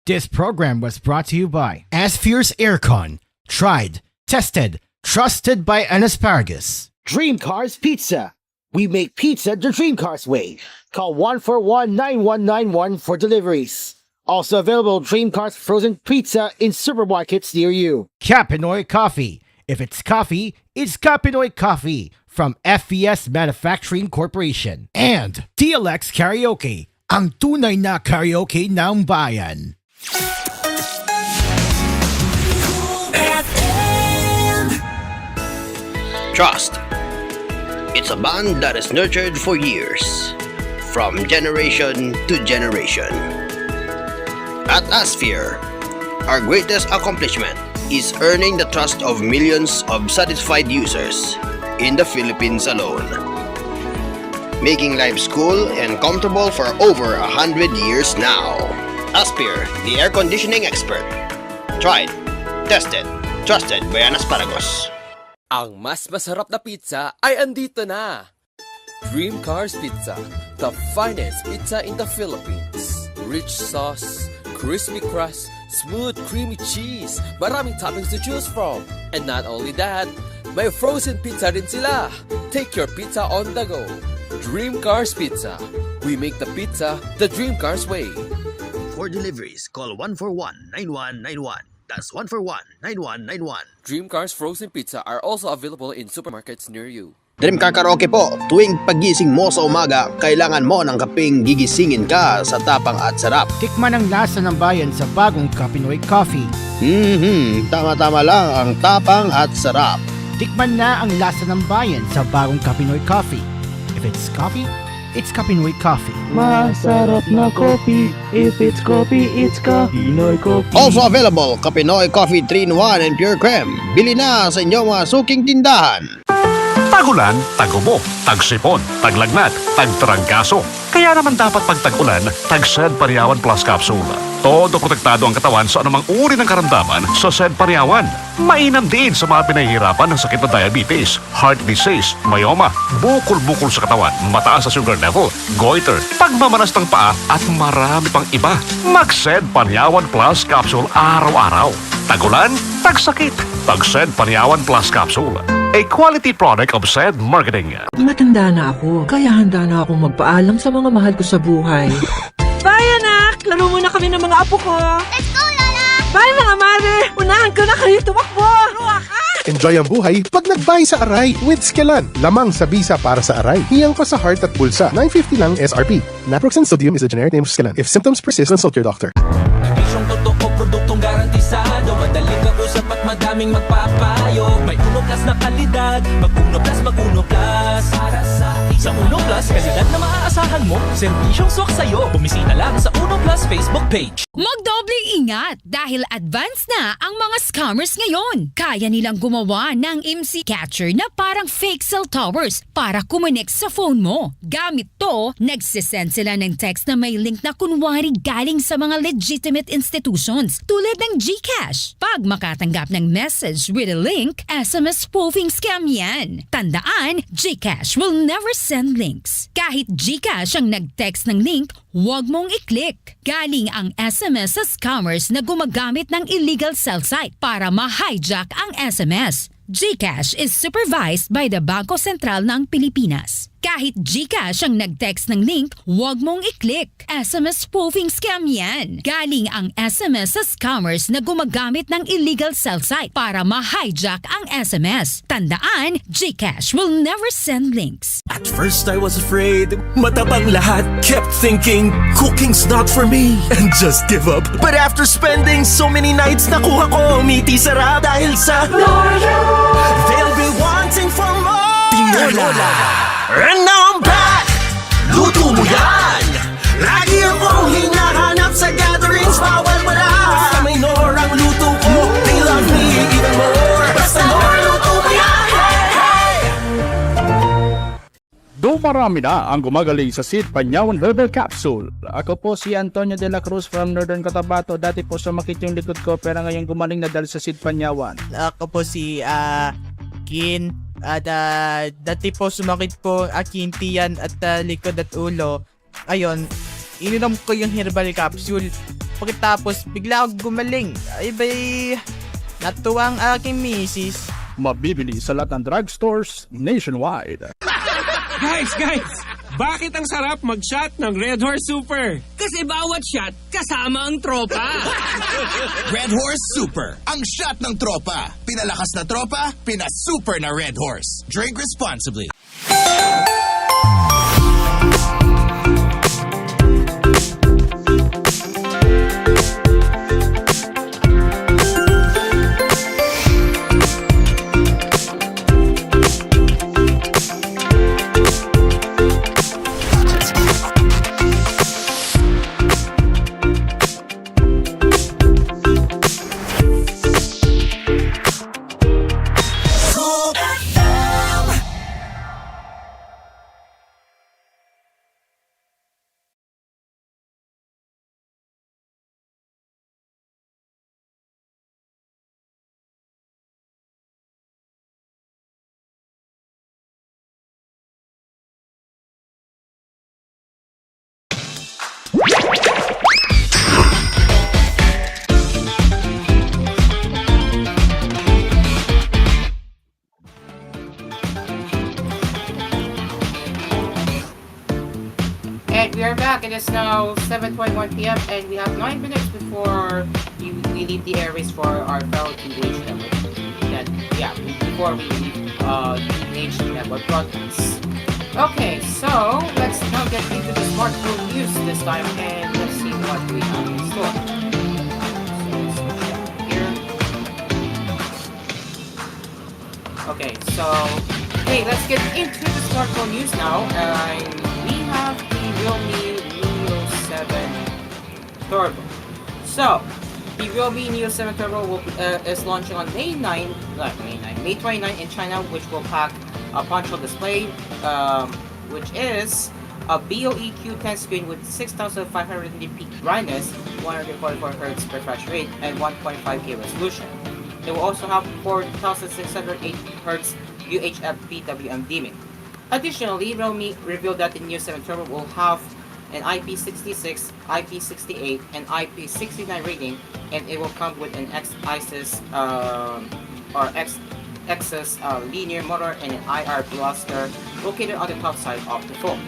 This program was brought to you by Asphere's Aircon. Tried, tested, trusted by an asparagus. Dream Cars Pizza. We make pizza the Dream Cars way. Call 141-9191 for deliveries. Also available Dream Cars frozen pizza in supermarkets near you. Capinoy Coffee. If it's coffee, it's Capinoy Coffee from FES Manufacturing Corporation. And TLX Karaoke, ang tunay na karaoke ng bayan. Trust. It's a bond that is nurtured for years, from generation to generation. At Asphere, our greatest accomplishment is earning the trust of millions of satisfied users in the Philippines alone. Making life cool and comfortable for over 100 years now. Asphere, the air conditioning expert. Tried, tested, trusted by an asparagus. Ang mas masarap na pizza ay andito na! Dream Cars Pizza, the finest pizza in the Philippines. Rich sauce, crispy crust, smooth creamy cheese, maraming toppings to choose from. And not only that, may frozen pizza rin sila. Take your pizza on the go. Dream Cars Pizza. We make the pizza the Dream Cars way. For deliveries, call 141-9191. That's 141-9191. Dream Cars Frozen Pizza are also available in supermarkets near you. Dream Car Karaoke po, tuwing pagising mo sa umaga, kailangan mo ng kapeng gigisingin ka sa tapang at sarap. Tikman ang lasa ng bayan sa bagong Capinoy Coffee. Tama-tama lang ang tapang at sarap. Tikman na ang lasa ng bayan sa bagong Capinoy Coffee. If it's coffee, it's Capinoy Coffee. Masarap na coffee. If it's coffee, it's Capinoy Coffee. Also available, Capinoy Coffee 3-in-1 and Pure Creme. Bili na sa inyong mga suking tindahan. Tagulan, tagubo, tagsipon, taglagnat, tagtrangkaso. Kaya naman dapat pag tag-ulan, tag-Sed Pariawan Plus Capsule. Todo protektado ang katawan sa anumang uri ng karamdaman sa Sed Pariawan. Mainam din sa mga pinahihirapan ng sakit na diabetes, heart disease, myoma, bukol-bukol sa katawan, mataas sa sugar level, goiter, pagmamanas ng paa at marami pang iba. Mag-Sed Pariawan Plus Capsule araw-araw. Tagulan, tagsakit, tag-Sed Pariawan Plus Capsule. A quality product of Sed Marketing. Matanda na ako, kaya handa na akong magpaalam sa mga mahal ko sa buhay. Bye, anak! Laro muna kami ng mga apo ko. Let's go, Lola! Bye, mga mother! Unahan ko na kayo tumakbo! Enjoy ang buhay pag nag-buy sa Aray with Skelan. Lamang sa bisa para sa Aray. Hiyang pa sa heart at bulsa. $9.50 lang SRP. Naproxen sodium is the generic name of Skelan. If symptoms persist, consult your doctor. Isyong totoo, produktong garantisado. Madaling kausap at madaming magpapayo. May Uno Plus na kalidad. Mag-Uno Plus, mag-Uno Plus. Para sa Uno Plus, kalidad na maaasahan mo. Serbisyong swak sa'yo. Bumisita lang sa Uno Plus Facebook page. Magdobling ingat dahil advance na ang mga scammers ngayon. Kaya nilang gumawa ng IMSI catcher na parang fake cell towers para kumonek sa phone mo. Gamit to, nagsisend sila ng text na may link na kunwari galing sa mga legitimate institutions tulad ng GCash. Pag makatanggap ng message with a link, SMS spoofing scam yan. Tandaan, GCash will never send links. Kahit GCash ang nag-text ng link, huwag mong i-click. Galing ang SMS sa scammers na gumagamit ng illegal cell site para ma-hijack ang SMS. GCash is supervised by the Bangko Sentral ng Pilipinas. Kahit GCash ang nag-text ng link, huwag mong i-click. SMS spoofing scam yan. Galing ang SMS sa scammers na gumagamit ng illegal cell site para ma-hijack ang SMS. Tandaan, GCash will never send links. At first I was afraid. Matabang lahat. Kept thinking, cooking's not for me. And just give up. But after spending so many nights, nakuha ko umiti sarap dahil sa Lola. They'll be wanting for more. Tinola. And now I'm back! Luto mo yan! Lagi akong hinahanap sa gatherings, bawal wala. Basta may Norang luto ko, they love me even more. Basta Nora luto mo yan! Hey, hey! Dumarami na ang gumagaling sa Sid Panyawan Herbal Capsule. Ako po si Antonio de la Cruz from Northern Cotabato. Dati po sumakit yung likod ko pero ngayon gumaling na dahil sa Sid Panyawan. Ako po si Kin. Dati po sumakit po aking tiyan at likod at ulo. Ayun, ininom ko yung herbal capsule. Pagkatapos, bigla akong gumaling. Ay bay, natuwa ang aking misis. Mabibili sa lahat ng drugstores nationwide. Guys! Bakit ang sarap mag-shot ng Red Horse Super? Kasi bawat shot, kasama ang tropa. Red Horse Super, ang shot ng tropa. Pinalakas na tropa, pinasuper na Red Horse. Drink responsibly. And we are back. It is now 7:21 p.m. and we have 9 minutes before we leave the airways for our fellow TVH network. Before we leave TVH network broadcasts. Okay, so let's now get into the smartphone news this time and let's see what we have in store. Let's get into the smartphone news now. We have the Realme Neo 7 Turbo. So, the Realme Neo 7 Turbo is launching on May 29 in China, which will pack a punch-hole display, which is a BOE Q10 screen with 6500 peak brightness, 144 Hz refresh rate, and 1.5K resolution. It will also have 4608 Hz UHF PWM dimming. Additionally, Realme revealed that the Neo 7 Turbo will have an IP66, IP68, and IP69 rating, and it will come with an X-axis linear motor and an IR blaster located on the top side of the phone.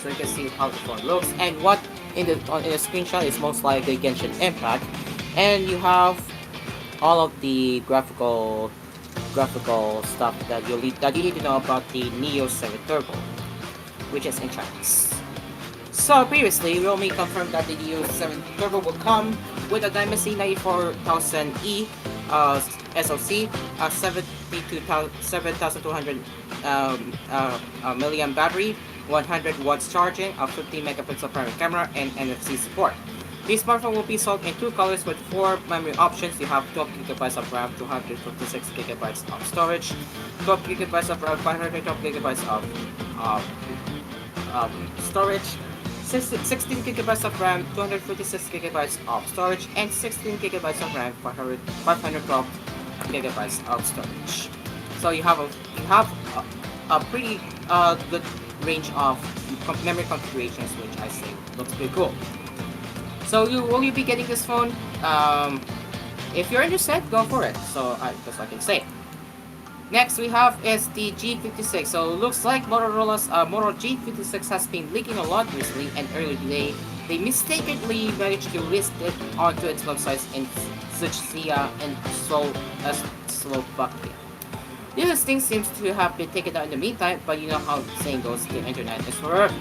So you can see how the phone looks, and what in the screenshot is most likely Genshin Impact, and you have all of the graphical stuff that you need to know about the Neo 7 Turbo, which is in Chinese. So previously, Realme confirmed that the Neo 7 Turbo will come with a Dimensity 94000E SoC, a 7200 milliamp battery, 100 watts charging, a 50 megapixel primary camera, and NFC support. The smartphone will be sold in two colors with 4 memory options. You have 12GB of RAM, 256GB of storage, 12GB of RAM, 512GB of storage, 16GB of RAM, 256GB of storage, and 16GB of RAM, 512GB of storage. So you have a pretty good range of memory configurations, which I say looks pretty cool. So will you be getting this phone? If you're interested, go for it. So that's what I can say. Next we have is the G56. So it looks like Motorola's Moto G56 has been leaking a lot recently, and earlier today they mistakenly managed to list it onto its websites in Czechia and Slovakia. This listing seems to have been taken down in the meantime, but you know how the saying goes, the internet is forever.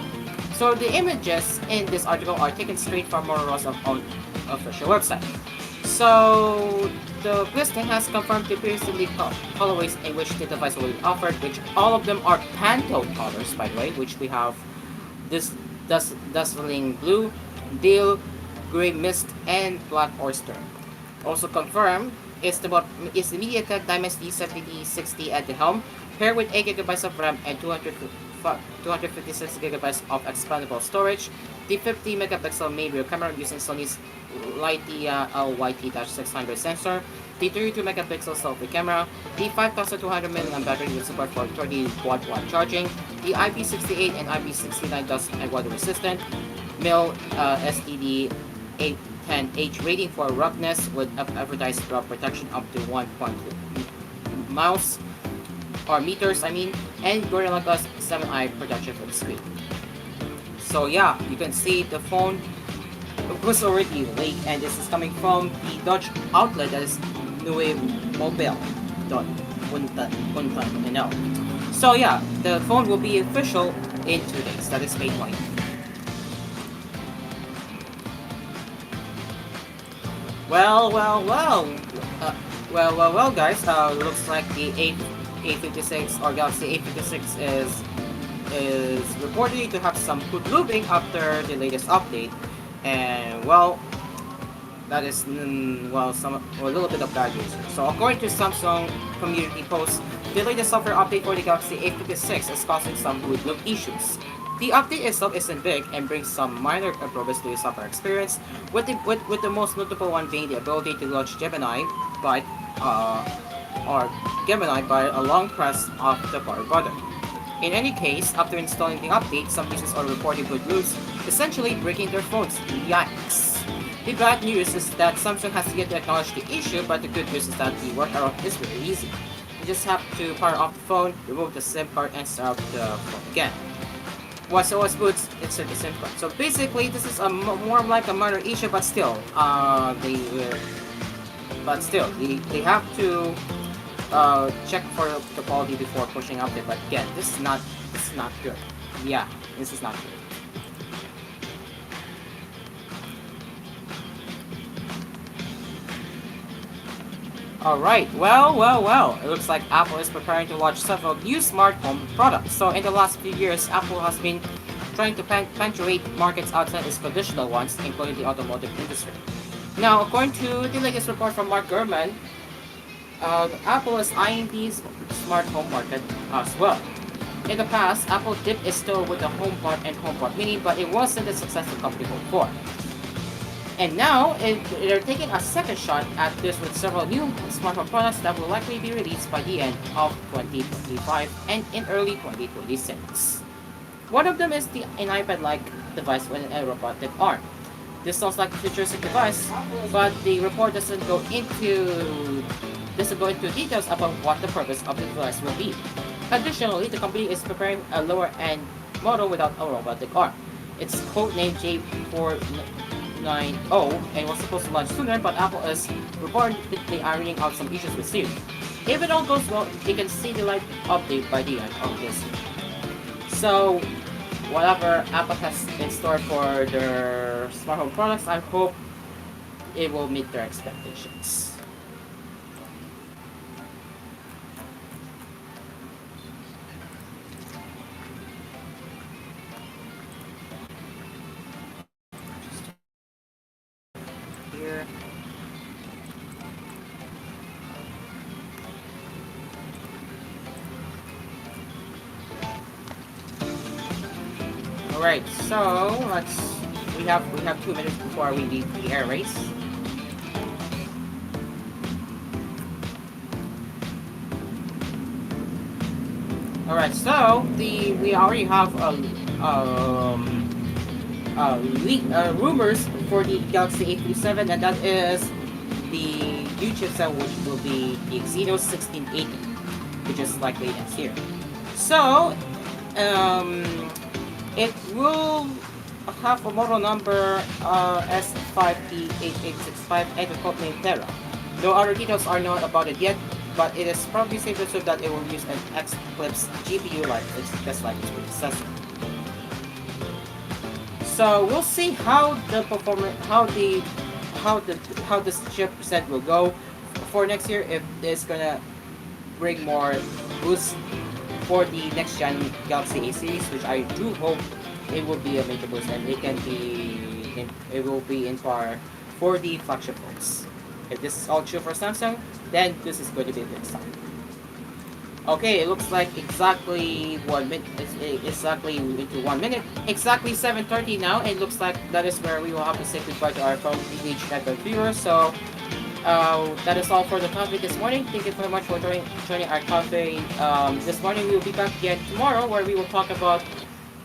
So the images in this article are taken straight from Motorola's own official website. So the listing has confirmed the previously leaked colorways in which the device will be offered, which all of them are Pantone colors, by the way, which we have this dazzling blue, teal, gray mist, and black oyster. Also confirmed is the MediaTek Dimensity 7060 at the helm, paired with 8GB of RAM and 256GB of expandable storage, the 50 megapixel main rear camera using Sony's Leica LYT-600 sensor, the 32 megapixel selfie camera, the 5200 mAh battery with support for 30W charging, the IP68 and IP69 dust and water resistant, mil STD 10 10 age rating for roughness with advertised drop protection up to 1.2 miles or meters, and Gorilla Glass 7 eye protection for the screen. So yeah, you can see the phone was already leaked, and this is coming from the Dutch outlet that is nieuwemobile.punta.nl. So yeah, the phone will be official in 2 days. That is May 20. Well, guys. Looks like the A56 or Galaxy A56 is reported to have some good looping after the latest update, and well, that is a little bit of bad news. So according to Samsung community posts, the latest software update for the Galaxy A56 is causing some good loop issues. The update itself isn't big and brings some minor improvements to the software experience, with the most notable one being the ability to launch Gemini by a long press of the power button. In any case, after installing the update, some users are reporting good loops, essentially breaking their phones. Yikes! The bad news is that Samsung has yet to acknowledge the issue, but the good news is that the workaround is very easy. You just have to power off the phone, remove the SIM card, and start up the phone again. Once OS boots, insert the SIM card. So basically, this is more like a minor issue, but still, they have to check for the quality before pushing update. But again, this is not good. Yeah, this is not good. Alright, well, it looks like Apple is preparing to launch several new smart home products. So in the last few years, Apple has been trying to penetrate markets outside its traditional ones, including the automotive industry. Now, according to the latest report from Mark Gurman, Apple is eyeing the smart home market as well. In the past, Apple dipped its toe with the HomePod and HomePod Mini, but it wasn't a successful company before. And now, they're taking a second shot at this with several new smart home products that will likely be released by the end of 2025 and in early 2026. One of them is an iPad-like device with a robotic arm. This sounds like a futuristic device, but the report doesn't go into details about what the purpose of the device will be. Additionally, the company is preparing a lower-end model without a robotic arm. It's codenamed J490 and was supposed to launch sooner, but Apple is reportedly ironing out some issues with Siri. If it all goes well, they can see the light update by the end of this year. So, whatever Apple has in store for their smart home products, I hope it will meet their expectations. Here. Alright, so we have 2 minutes before we leave the air race. Alright, so we already have rumors for the Galaxy A37, and that is the new chipset, which will be the Exynos 1680, which is likely next year. So, it will have a model number S5P8865 and a code name Terra. No other details are known about it yet, but it is probably safe to assume that it will use an X-Clips GPU just like its predecessor. So we'll see how the performance, how this chipset will go for next year. If it's gonna bring more boost for the next gen Galaxy A series, which I do hope it will be a major boost, and it will be in par for the flagship phones. If this is all true for Samsung, then this is going to be a good sign. Okay, it looks like exactly 1 minute. Exactly into 1 minute. Exactly 7:30 now. It looks like that is where we will have to say goodbye to our phone TVH Network viewers. So that is all for the cafe this morning. Thank you very much for joining our cafe this morning. We will be back again tomorrow, where we will talk about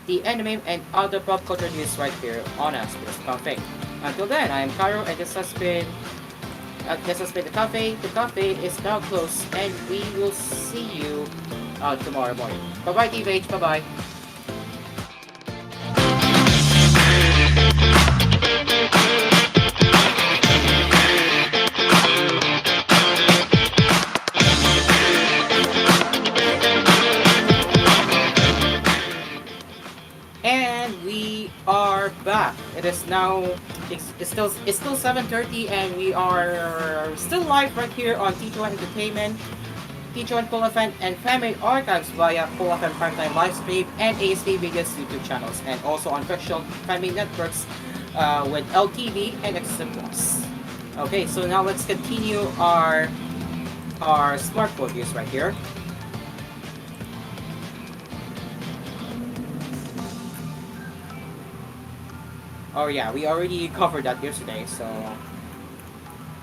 the anime and other pop culture news right here on Asphere's Cafe. Until then, I am Cairo, and this has been the cafe. The cafe is now closed, and we will see you tomorrow morning. Bye bye, TVH. Bye bye. And we are back. It is now it's still 7:30, and we are still live right here on T2 Entertainment, T2 Cool FM, and Family Archives via Cool FM Primetime Livestream and ASD Videos YouTube channels, and also on Fictional Family Networks with LTV and XM Plus. Okay, so now let's continue our smartphone use right here. Oh yeah, we already covered that yesterday, so...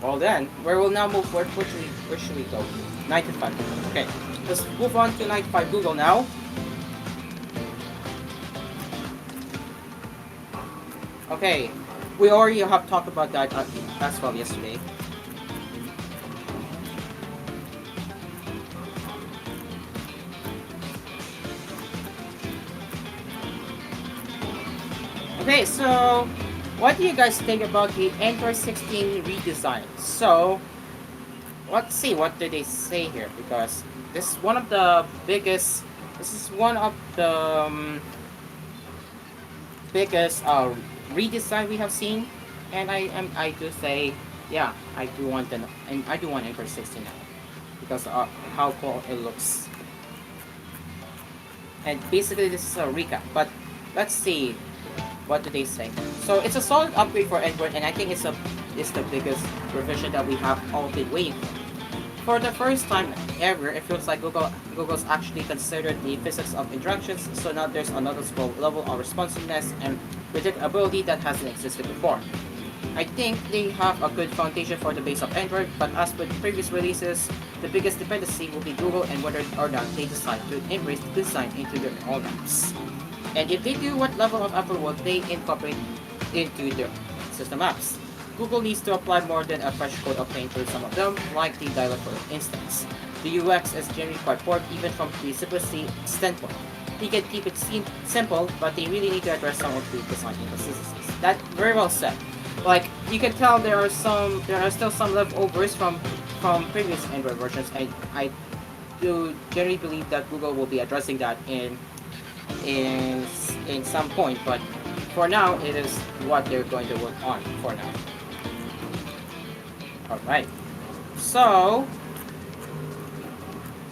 Well then, where we'll now move forward, where should we go? 95. Okay, let's move on to 95 Google now. Okay, we already have talked about that as well yesterday. Okay, so what do you guys think about the Android 16 redesign? So, let's see what do they say here, because this is one of the biggest. This is one of the biggest redesign we have seen, and I do say, yeah, I do want Android 16 now because of how cool it looks. And basically, this is a recap, but let's see. What do they say? So it's a solid upgrade for Android, and I think it's the biggest revision that we have all been waiting for. For the first time ever, it feels like Google's actually considered the physics of interactions, so now there's a noticeable level of responsiveness and predictability that hasn't existed before. I think they have a good foundation for the base of Android, but as with previous releases, the biggest dependency will be Google and whether or not they decide to embrace the design into their own apps. And if they do, what level of Apple will they incorporate into their system apps? Google needs to apply more than a fresh coat of paint to some of them, like the dialog for instance. The UX is generally quite poor even from the simplicity standpoint. They can keep it simple, but they really need to address some of the design inconsistencies. That very well said. Like, you can tell there are still some leftovers from previous Android versions, and I do generally believe that Google will be addressing that in some point, but for now it is what they're going to work on for now. Alright, so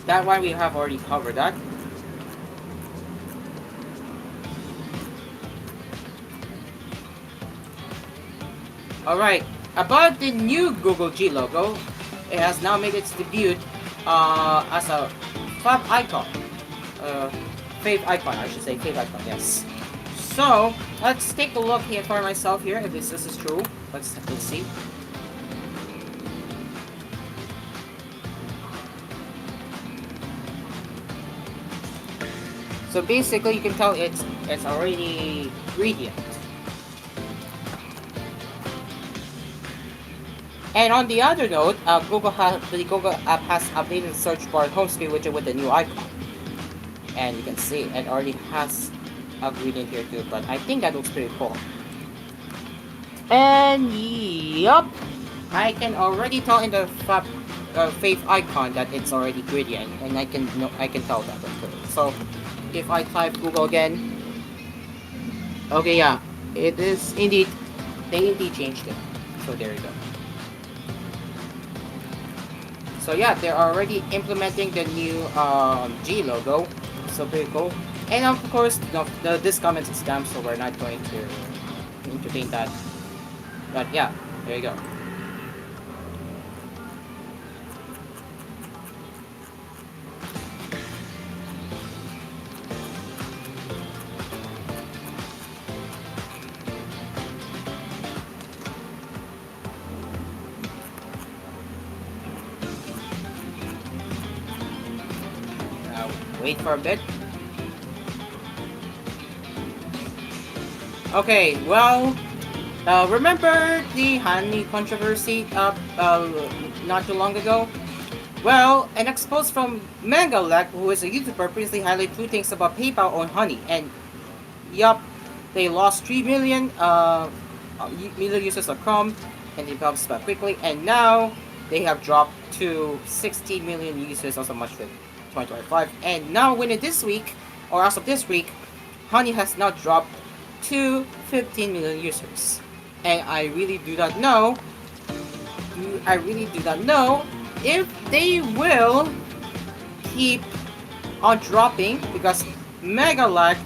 that one we have already covered that. Alright, about the new Google G logo, it has now made its debut as a fab icon. Fave icon, I should say, fave icon, yes. So, let's take a look here for myself here, if this is true. Let's see. So basically, you can tell it's already gradient. And on the other note, the Google app has updated the search bar home screen widget with a new icon. And you can see it already has a gradient here too, but I think that looks pretty cool. And yup, I can already tell in the fave icon that it's already gradient, and I can tell that. So if I type Google again, okay, yeah, it is indeed, they indeed changed it. So there you go. So yeah, they're already implementing the new G logo. So pretty cool. And of course, this comment is scam, so we're not going to entertain that. But yeah, there you go. Wait for a bit. Okay, well, Remember the honey controversy not too long ago? Well, an expose from Mangalek, who is a YouTuber, previously highlighted two things about PayPal on Honey, and yup, they lost 3 million million users of Chrome, and they bounced back quickly, and now they have dropped to 60 million users also much for 2025, and now within this week, or as of this week, Honey has now dropped to 15 million users, and I really do not know if they will keep on dropping, because Megalag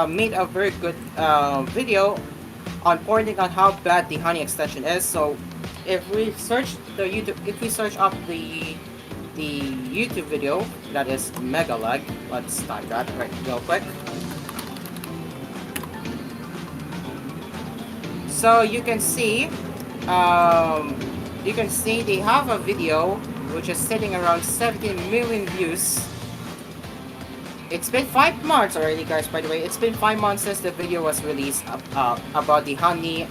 made a very good video on pointing on how bad the Honey extension is. So if we search up the YouTube video that is Megalag, let's type that right real quick. So you can see they have a video which is sitting around 17 million views. It's been 5 months already, guys, by the way. It's been 5 months since the video was released about the Honey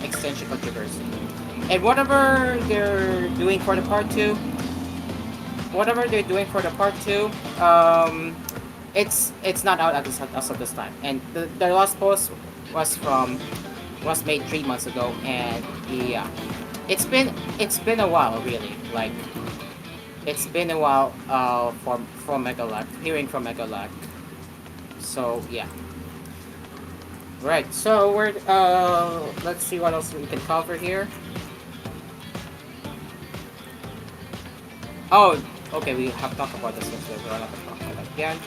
extension controversy. And whatever they're doing for the part 2, it's not out as of this time. And the last post was made 3 months ago, and yeah, it's been a while, really. Like, it's been a while from Megalag, hearing from Megalag. So yeah. Right. So we're let's see what else we can cover here. Oh, okay. We have talked about this before. We're not gonna talk about that again.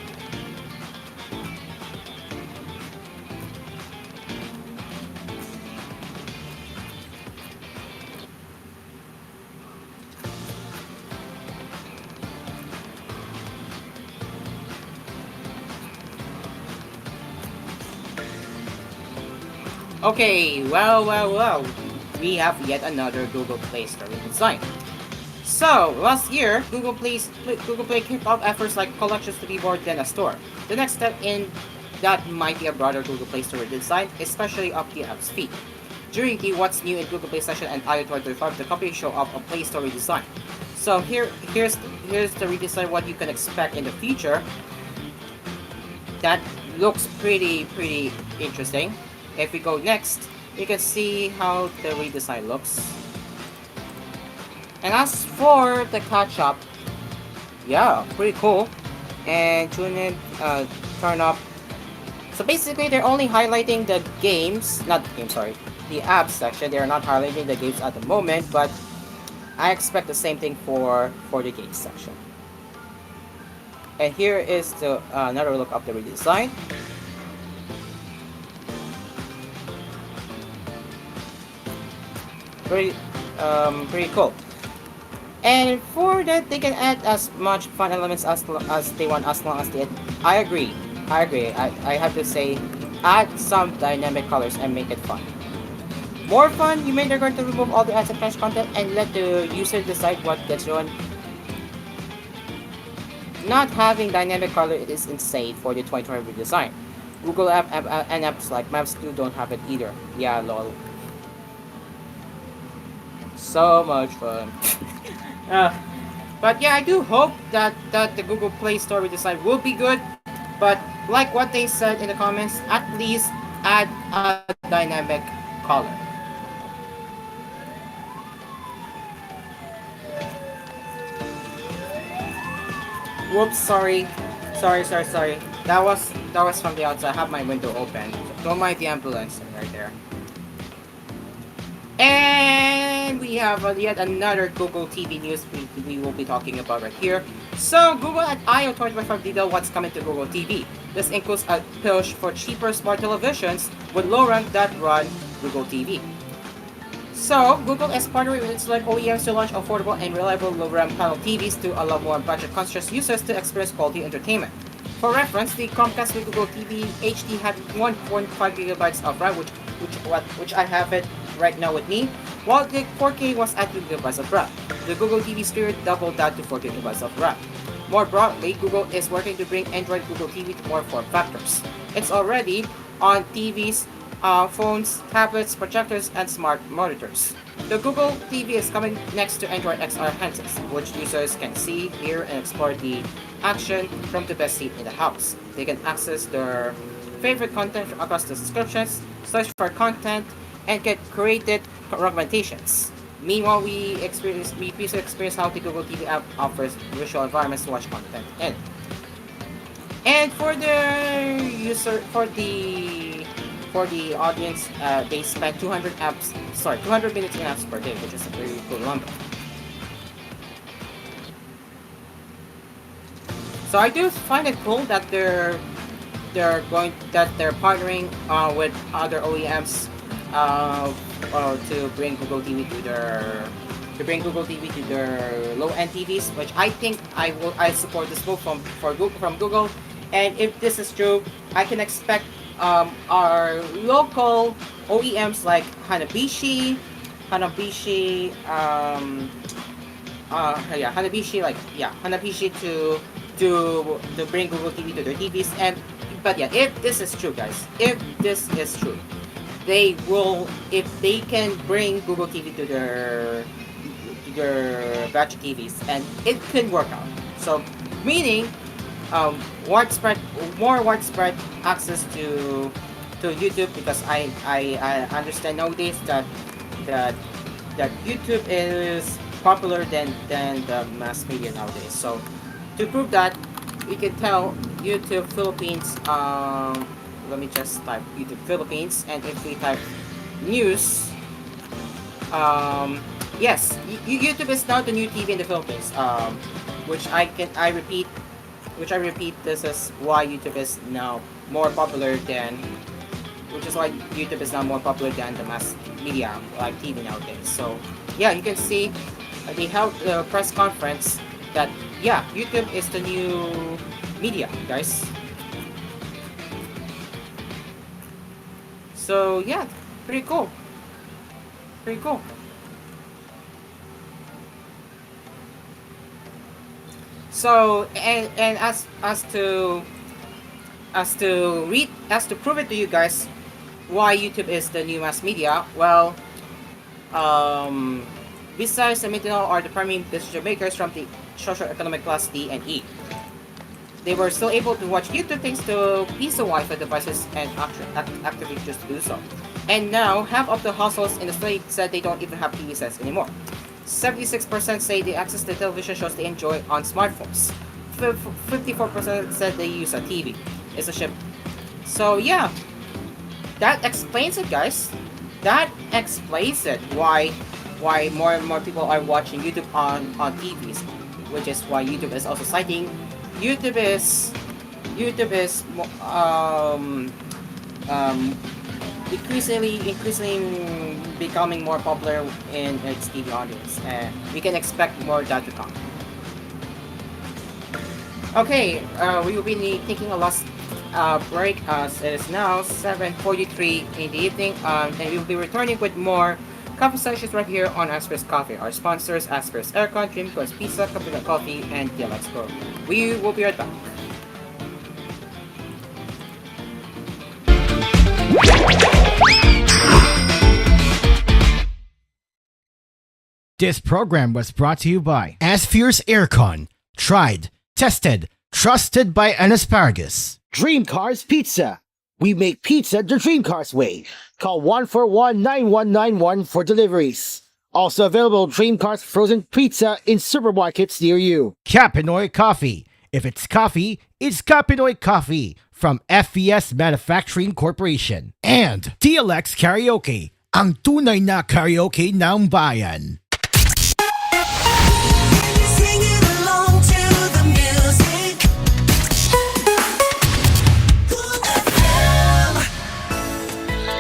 Okay, well, we have yet another Google Play Store redesign. So, last year, Google Play kicked off efforts like collections to be more than a store. The next step in that might be a broader Google Play Store redesign, especially of the app's feed. During the What's New in Google Play session and I/O 2025, the company showed off a Play Store redesign. So here's the redesign, what you can expect in the future. That looks pretty interesting. If we go next, you can see how the redesign looks. And as for the catch-up, yeah, pretty cool. And tune in, turn up. So basically, they're only highlighting the the apps section. They're not highlighting the games at the moment, but I expect the same thing for the games section. And here is the another look of the redesign. Pretty cool. And for that, they can add as much fun elements as they want, as long as they. I agree. I have to say, add some dynamic colors and make it fun. More fun, you mean they're going to remove all the ads and flash content and let the user decide what gets shown? Not having dynamic color is insane for the 2020 redesign. Google app and apps like Maps 2 don't have it either. Yeah, lol. So much fun. But yeah, I do hope that the Google Play Store redesign will be good. But like what they said in the comments, at least add a dynamic color. Whoops, sorry. That was from the outside. I have my window open. So don't mind the ambulance right there. And we have yet another Google TV news we will be talking about right here. So Google at I/O 2025 detailed what's coming to Google TV. This includes a push for cheaper smart televisions with low rank that run Google TV. So Google is partnering with its select OEMs to launch affordable and reliable low RAM panel TVs to allow more budget-conscious users to experience quality entertainment. For reference, the Chromecast with Google TV HD had 1.5 gigabytes of RAM, which I have it right now with me, while the 4K was at 2 gigabytes of RAM. The Google TV Spirit doubled that to 4 gigabytes of RAM. More broadly, Google is working to bring Android Google TV to more form factors. It's already on TVs phones, tablets, projectors, and smart monitors. The Google TV is coming next to Android XR handsets, which users can see, hear, and explore the action from the best seat in the house. They can access their favorite content across the subscriptions, search for content, and get created recommendations. Meanwhile, we previously experienced how the Google TV app offers visual environments to watch content in. And for the user, for the audience, they spend 200 minutes in apps per day, which is a very cool number. So I do find it cool that they're partnering with other OEMs to bring Google TV to their low-end TVs, which I think I support this move from Google. And if this is true, I can expect our local OEMs like Hanabishi, to bring Google TV to their TVs. But yeah, if this is true, guys, if they can bring Google TV to their batch TVs, and it can work out. So meaning more widespread access to YouTube, because I understand nowadays that YouTube is popular than the mass media nowadays. So to prove that, we can tell YouTube Philippines. Let me just type YouTube Philippines, and if we type news, yes, YouTube is now the new TV in the Philippines. Which I repeat, this is why YouTube is now more popular than, the mass media like TV nowadays. So yeah, you can see they held a press conference that YouTube is the new media, guys. So yeah, pretty cool. So and as to prove it to you guys why YouTube is the new mass media, well, besides the Mindanao are the primary decision makers from the socio-economic class D and E. They were still able to watch YouTube thanks to piece of Wi-Fi devices and actively just to do so. And now, half of the households in the state said they don't even have TV sets anymore. 76% say they access the television shows they enjoy on smartphones. 54% said they use a TV. It's a ship. So yeah, that explains it, guys. That explains it. Why more and more people are watching YouTube on TVs, which is why YouTube is also citing YouTube is increasingly becoming more popular in its TV audience, and we can expect more of that to come. Okay, we will be taking a last break as it is now 7:43 in the evening, and we will be returning with more conversations right here on Asphere's Coffee. Our sponsors, Asphere's Aircon, Dream Course Pizza, Kapila Coffee, and TVH Group. We will be right back. This program was brought to you by Asphere's Aircon. Tried, tested, trusted by an asparagus. Dream Cars Pizza. We make pizza the Dream Cars way. Call 141-9191 for deliveries. Also available Dream Cars frozen pizza in supermarkets near you. Capinoy Coffee. If it's coffee, it's Capinoy Coffee from FES Manufacturing Corporation. And TLX Karaoke, ang tunay na karaoke ng bayan.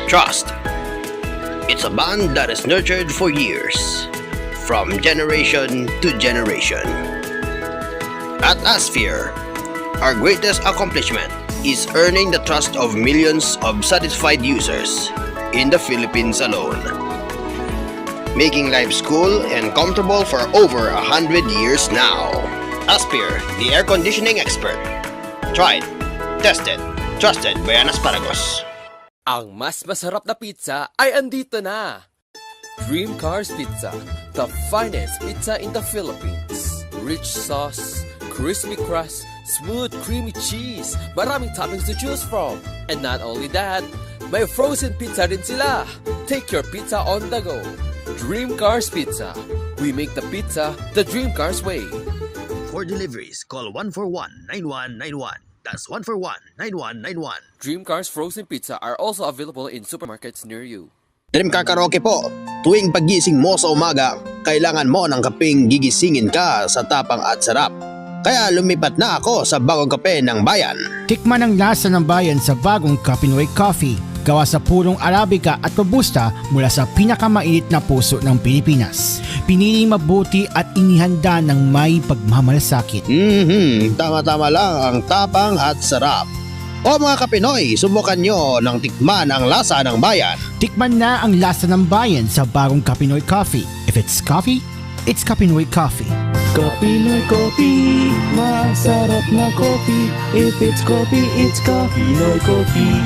Trust. It's a bond that is nurtured for years, from generation to generation. At Asphere, our greatest accomplishment is earning the trust of millions of satisfied users in the Philippines alone, making life cool and comfortable for over 100 years now. Asphere, the air conditioning expert. Tried, tested, trusted by an asparagus. Ang mas masarap na pizza ay andito na! Dream Cars Pizza, the finest pizza in the Philippines. Rich sauce, crispy crust, smooth creamy cheese, maraming toppings to choose from. And not only that, may frozen pizza rin sila. Take your pizza on the go. Dream Cars Pizza. We make the pizza the Dream Cars way. For deliveries, call 141-9191. That's 141-9191. Dream Cars Frozen Pizza are also available in supermarkets near you. Dream Car Karaoke po. Tuwing pagising mo sa umaga, kailangan mo ng kapeng gigisingin ka sa tapang at sarap. Kaya lumipat na ako sa bagong kape ng bayan. Tikman ang lasa ng bayan sa bagong Kapinoy Coffee. Gawa sa purong Arabica at Robusta mula sa pinakamainit na puso ng Pilipinas. Piniling mabuti at inihanda ng may pagmamalasakit. Tama-tama lang ang tapang at sarap. O mga Kapinoy, subukan nyo ng tikman ang lasa ng bayan. Tikman na ang lasa ng bayan sa bagong Kapinoy Coffee. If it's coffee, it's Kapinoy Coffee. Kapinoy Coffee, masarap na coffee. If it's coffee, it's Kapinoy Coffee.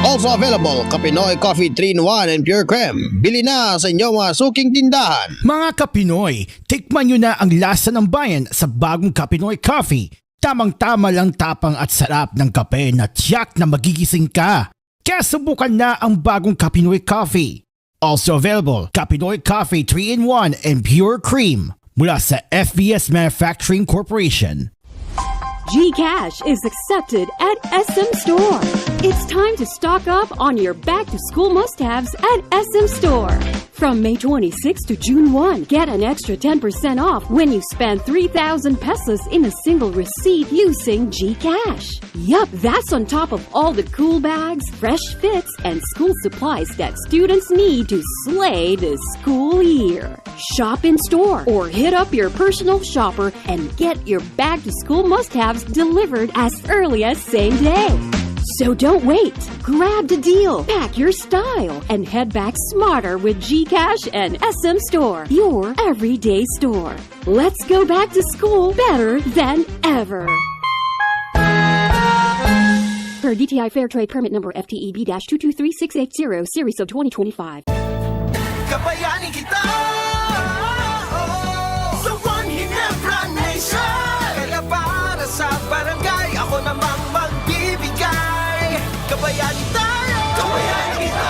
Also available, Kapinoy Coffee 3-in-1 and Pure Creme. Bili na sa inyong mga suking tindahan. Mga Kapinoy, tikman nyo na ang lasa ng bayan sa bagong Kapinoy Coffee. Tamang-tama lang tapang at sarap ng kape na tiyak na magigising ka. Kaya subukan na ang bagong Kapinoy Coffee. Also available, Kapinoy Coffee 3-in-1 and Pure Cream mula sa FBS Manufacturing Corporation. GCash is accepted at SM Store. It's time to stock up on your back-to-school must-haves at SM Store. From May 26 to June 1, get an extra 10% off when you spend 3,000 pesos in a single receipt using GCash. Yup, that's on top of all the cool bags, fresh fits, and school supplies that students need to slay this school year. Shop in store or hit up your personal shopper and get your back-to-school must-haves delivered as early as same day. So don't wait. Grab the deal, pack your style, and head back smarter with GCash and SM Store, your everyday store. Let's go back to school better than ever. Per DTI Fair Trade Permit Number FTEB-223680, Series of 2025. Kabayanin kita sa One Ginebra Nation. Kaya para sa barangay, ako namang magbibigay. Kabayanin tayo, kabayanin kita.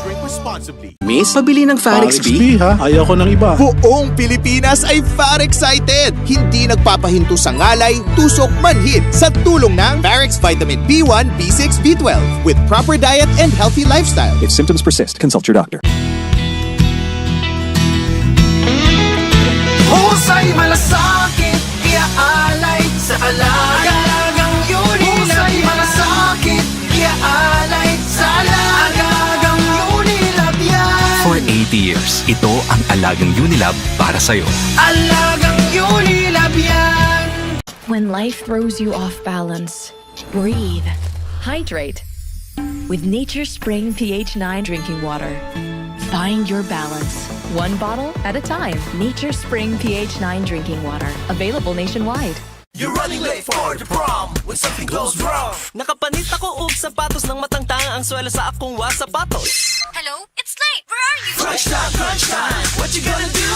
Drink responsibly. Miss, pabili ng Farex B? ha? Ayaw ko ng iba. Buong Pilipinas ay Farex-cited. Hindi nagpapahinto sa ngalay, tusok, manhid sa tulong ng Farex Vitamin B1, B6, B12 with proper diet and healthy lifestyle. If symptoms persist, consult your doctor. Husay malasakit, iaalay sa alagang Unilab. Husay malasakit, iaalay sa alagang Unilab yan. For 80 years, ito ang alagang Unilab para sa'yo. Alagang Unilab yan. When life throws you off balance, breathe, hydrate with Nature Spring pH 9 drinking water. Find your balance, one bottle at a time. Nature Spring pH 9 drinking water, available nationwide. You're running late for the prom when something goes wrong. Nakapanit ako og sapatos ng matangtang ang swela sa akong sapatos. Hello? It's late. Where are you? Crunch time. What you gonna do?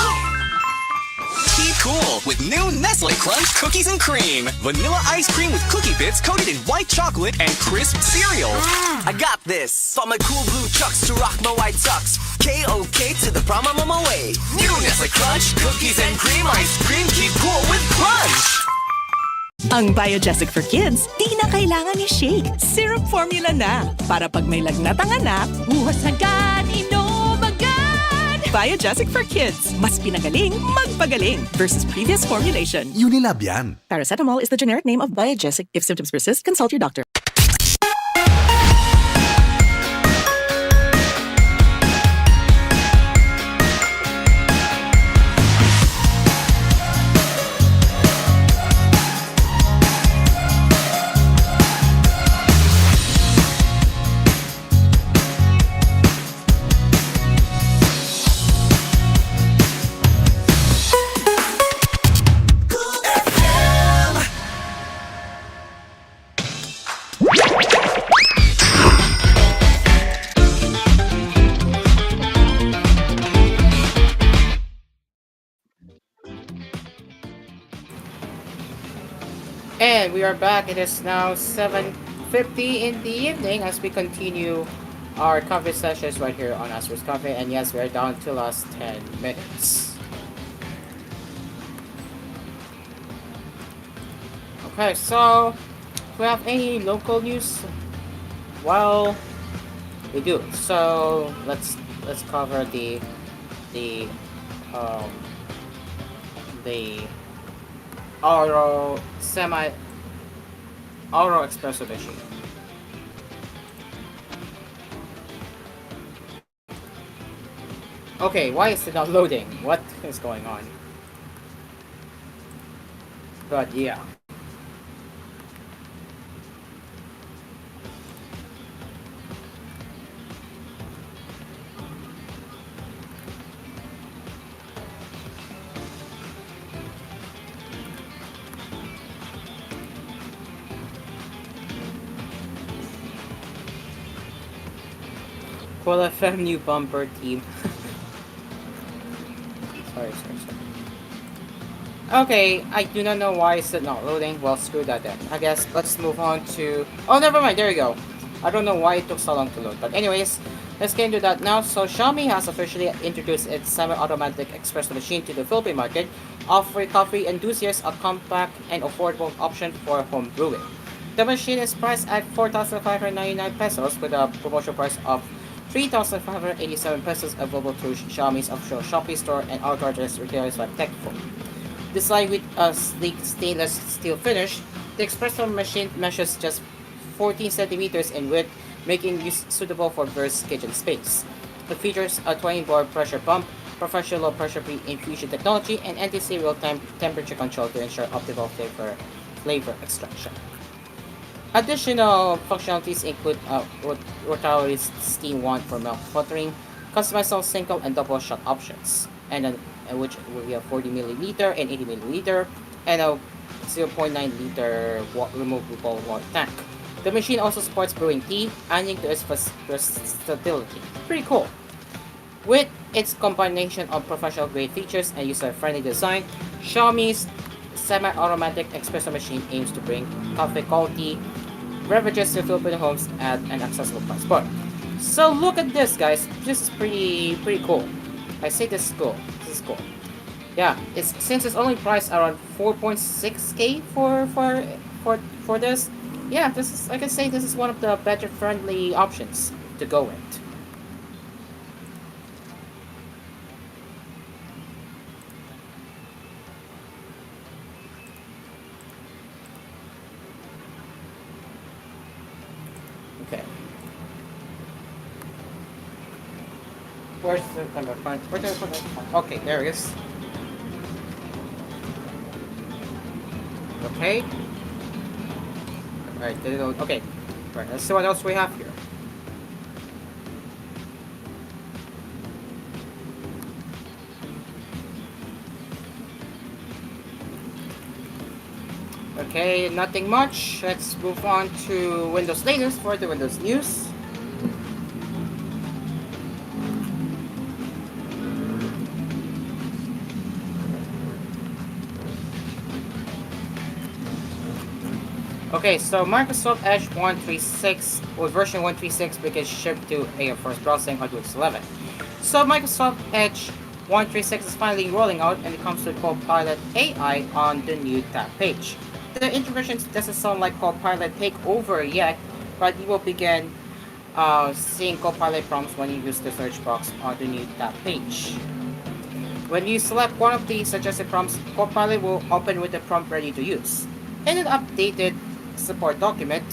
Keep cool with new Nestle Crunch Cookies and Cream. Vanilla ice cream with cookie bits coated in white chocolate and crisp cereal. I got this. From my cool blue chucks to rock my white socks. K-O-K to the prom I'm on my way. New Nestle Crunch Cookies and Cream ice cream. Keep cool with Crunch. Ang Biogesic for Kids, di na kailangan i-shake. Syrup formula na. Para pag may lagnat ang anak, buhos agad, inom agad. Biogesic for Kids. Mas pinagaling, magpagaling. Versus previous formulation. Unilab yan. Paracetamol is the generic name of Biogesic. If symptoms persist, consult your doctor. Alright, we are back. It is now 7:50 in the evening as we continue our coffee sessions right here on Asphere's Coffee. And yes, we are down to last 10 minutes. Okay, so do we have any local news? Well, we do. So let's cover the um the Oro espresso machine. Okay, why is it not loading? What is going on? But yeah. Cool FM new bumper team. sorry. Okay, I do not know why it's not loading. Well, screw that then. I guess let's move on to... Oh, never mind. There you go. I don't know why it took so long to load. But anyways, let's get into that now. So Xiaomi has officially introduced its semi-automatic espresso machine to the Philippine market, offering coffee enthusiasts a compact and affordable option for home brewing. The machine is priced at 4,599 pesos with a promotional price of 3,587 pesos available through Xiaomi's official Shopee store and authorized retailers like Tecful. Designed with a sleek stainless steel finish, the espresso machine measures just 14 centimeters in width, making it suitable for burst kitchen space. It features a 20-bar pressure pump, professional low-pressure pre-infusion technology, and NTC real-time temperature control to ensure optimal flavor extraction. Additional functionalities include rotary steam wand for milk filtering, customizable single and double shot options, and which will be a 40 milliliter and 80 milliliter, and a 0.9 liter removable water tank. The machine also supports brewing tea, adding to its versatility. Pretty cool. With its combination of professional-grade features and user-friendly design, Xiaomi's semi-automatic espresso machine aims to bring coffee quality beverages to Filipino homes at an accessible price point. So look at this, guys. This is pretty cool. I say this is cool. This is cool. Yeah, since it's only priced around 4.6k for this. Yeah, this is, I can say this is one of the better friendly options to go with. Okay. Where's the camera? Where's the camera? Okay, there it is. Okay. Alright, okay. Alright, let's see what else we have here. Okay, nothing much. Let's move on to Windows latest for the Windows news. Okay, so Microsoft Edge 136 or version 136 begins shipped to Air Force browsing on Windows 11. So Microsoft Edge 136 is finally rolling out and it comes with Copilot AI on the new tab page. The integration doesn't sound like Copilot takeover yet, but you will begin seeing Copilot prompts when you use the search box on the new tab page. When you select one of the suggested prompts, Copilot will open with the prompt ready to use. In an updated support document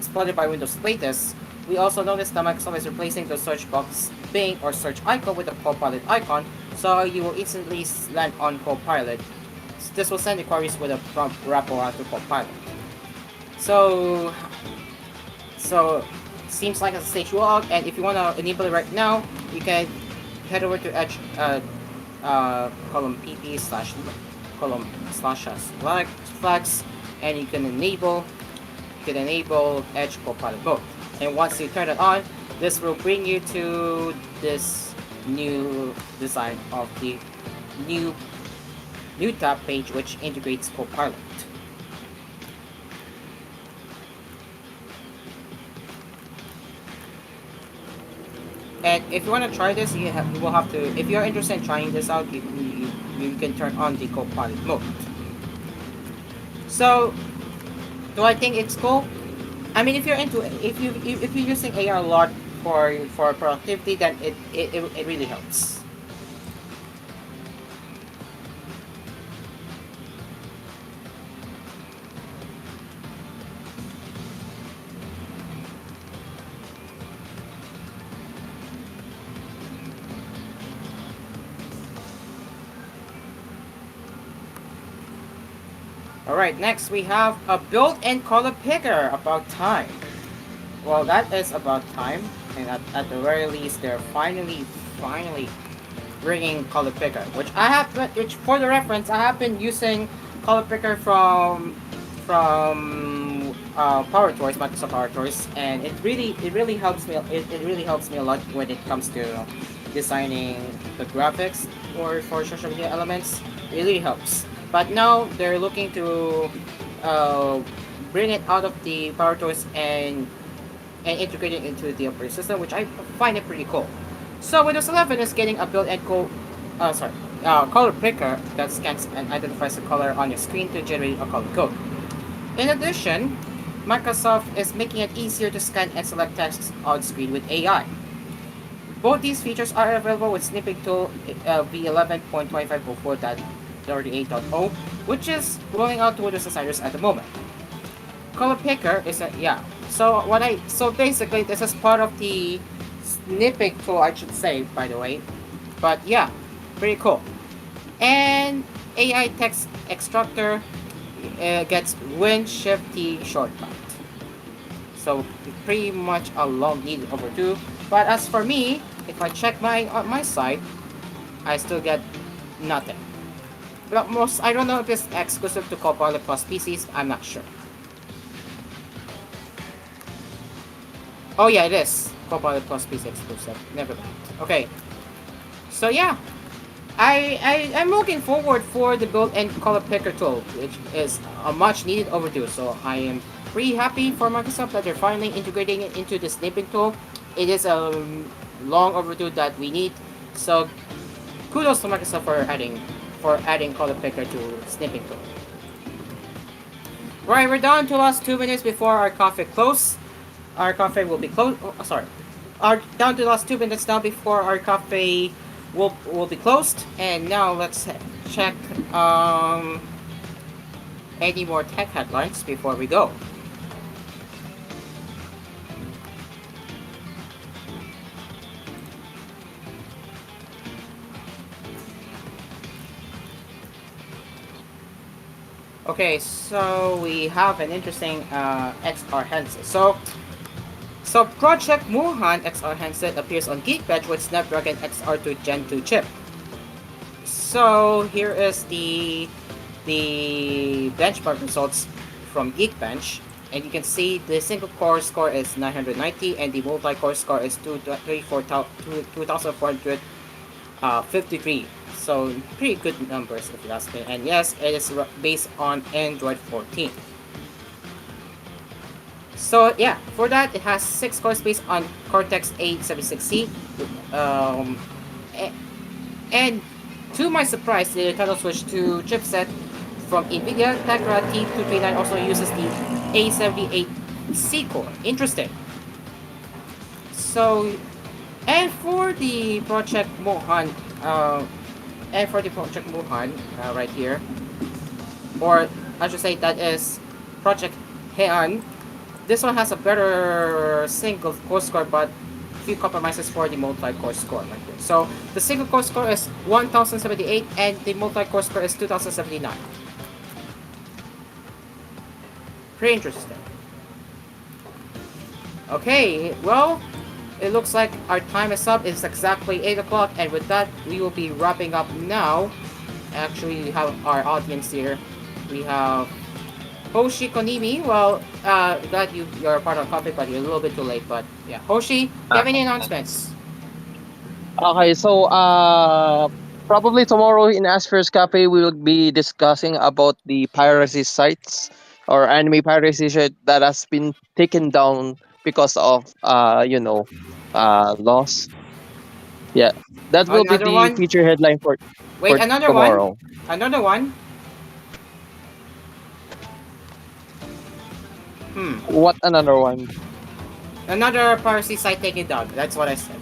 spotted by Windows latest, we also noticed that Microsoft is replacing the search box Bing or search icon with a Copilot icon, so you will instantly land on Copilot. This will send inquiries with a prompt wraparound to Copilot. So seems like a stage rollout, and if you want to enable it right now, you can head over to Edge column pp slash column slash flags, and you can enable Edge Copilot mode. And once you turn it on, this will bring you to this new design of the new tab page, which integrates Copilot. And if you want to try this, you will have to. If you're interested in trying this out, you can turn on the co-pilot mode. So, do I think it's cool? I mean, if you're into if you're using AR a lot for productivity, then it really helps. Alright, next we have a built-in color picker. About time. Well, that is about time. And at the very least, they're finally bringing color picker. Which for the reference, I have been using color picker from Power Toys, Microsoft Power Toys, and it really helps me. It really helps me a lot when it comes to designing the graphics for social media elements. It really helps. But now they're looking to uh, bring it out of the Power Toys and integrate it into the operating system, which I find it pretty cool. So Windows 11 is getting a built-in color picker that scans and identifies the color on your screen to generate a color code. In addition, Microsoft is making it easier to scan and select text on screen with AI. Both these features are available with Snipping Tool v11.2504.38.0, which is rolling out to Windows designers at the moment. Color picker is a yeah. So basically this is part of the snipping tool, I should say, by the way. But yeah, pretty cool. And AI text extractor gets Win Shift T shortcut. So pretty much a long need overdue. But as for me, if I check on my side, I still get nothing. But I don't know if it's exclusive to Copilot Plus PCs. I'm not sure. Oh yeah, it is Copilot Plus PC exclusive. Never mind. Okay. So yeah, I'm looking forward for the built-in color picker tool, which is a much needed overdue. So I am pretty happy for Microsoft that they're finally integrating it into the snipping tool. It is a long overdue that we need. So kudos to Microsoft for adding color picker to snipping tool. Right, we're down to the last 2 minutes before our cafe close. Our cafe will be closed. Oh, sorry. Down to the last 2 minutes now before our cafe will be closed. And now let's check any more tech headlines before we go. Okay, so we have an interesting XR handset. So Project Wuhan XR handset appears on Geekbench with Snapdragon XR2 Gen 2 chip. So here is the benchmark results from Geekbench, and you can see the single core score is 990 and the multi-core score is 2453. So pretty good numbers if you ask me. And yes, it is based on Android 14. So yeah, for that it has 6 cores based on Cortex A76C. And to my surprise, the title switch to chipset from NVIDIA Tegra T239 also uses the A78C core. Interesting. So, and for the Project Wuhan, right here, or I should say that is Project Heian. This one has a better single core score, but few compromises for the multi-core score like this. So the single core score is 1078 and the multi-core score is 2079. Pretty interesting. Okay, well, it looks like our time is up. It's exactly 8 o'clock, and with that, we will be wrapping up now. Actually, we have our audience here. We have Hoshi Konimi. Well, glad you're part of the topic, but you're a little bit too late. But yeah, Hoshi, do you have any announcements? Okay, so probably tomorrow in Asphere's Cafe we will be discussing about the piracy sites or anime piracy site that has been taken down because of loss. Yeah, that will be Another the one. feature headline Wait, for another tomorrow. one. Another one. What another one? Another piracy site taken down. That's what I said.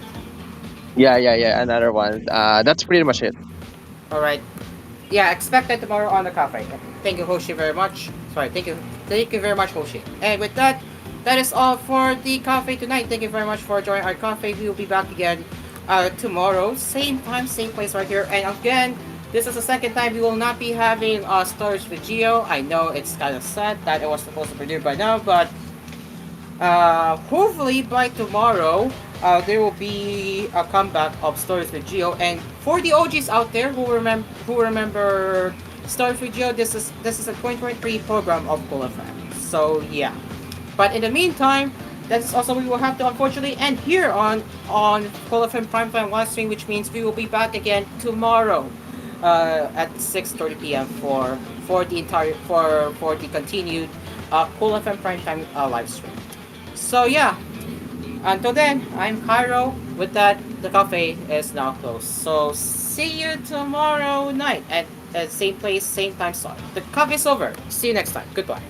Yeah, another one. That's pretty much it. All right. Yeah, expect that tomorrow on the cafe. Thank you, Hoshi, very much. Sorry, thank you very much, Hoshi. And with that, that is all for the cafe tonight. Thank you very much for joining our cafe. We will be back again tomorrow, same time, same place, right here. And again, this is the second time we will not be having stories with Geo. I know it's kind of sad that it was supposed to be due by now, but hopefully by tomorrow, there will be a comeback of Stories with Geo. And for the OGs out there who remember Stories with Geo, this is a 2023 program of Cool FM. So yeah. But in the meantime, that's also we will have to unfortunately end here on Cool FM Primetime live stream, which means we will be back again tomorrow at 6:30 p.m. for the continued Cool FM Primetime live stream. So yeah, until then, I'm Cairo. With that, the cafe is now closed. So see you tomorrow night at same place, same time slot. The cafe is over. See you next time. Goodbye.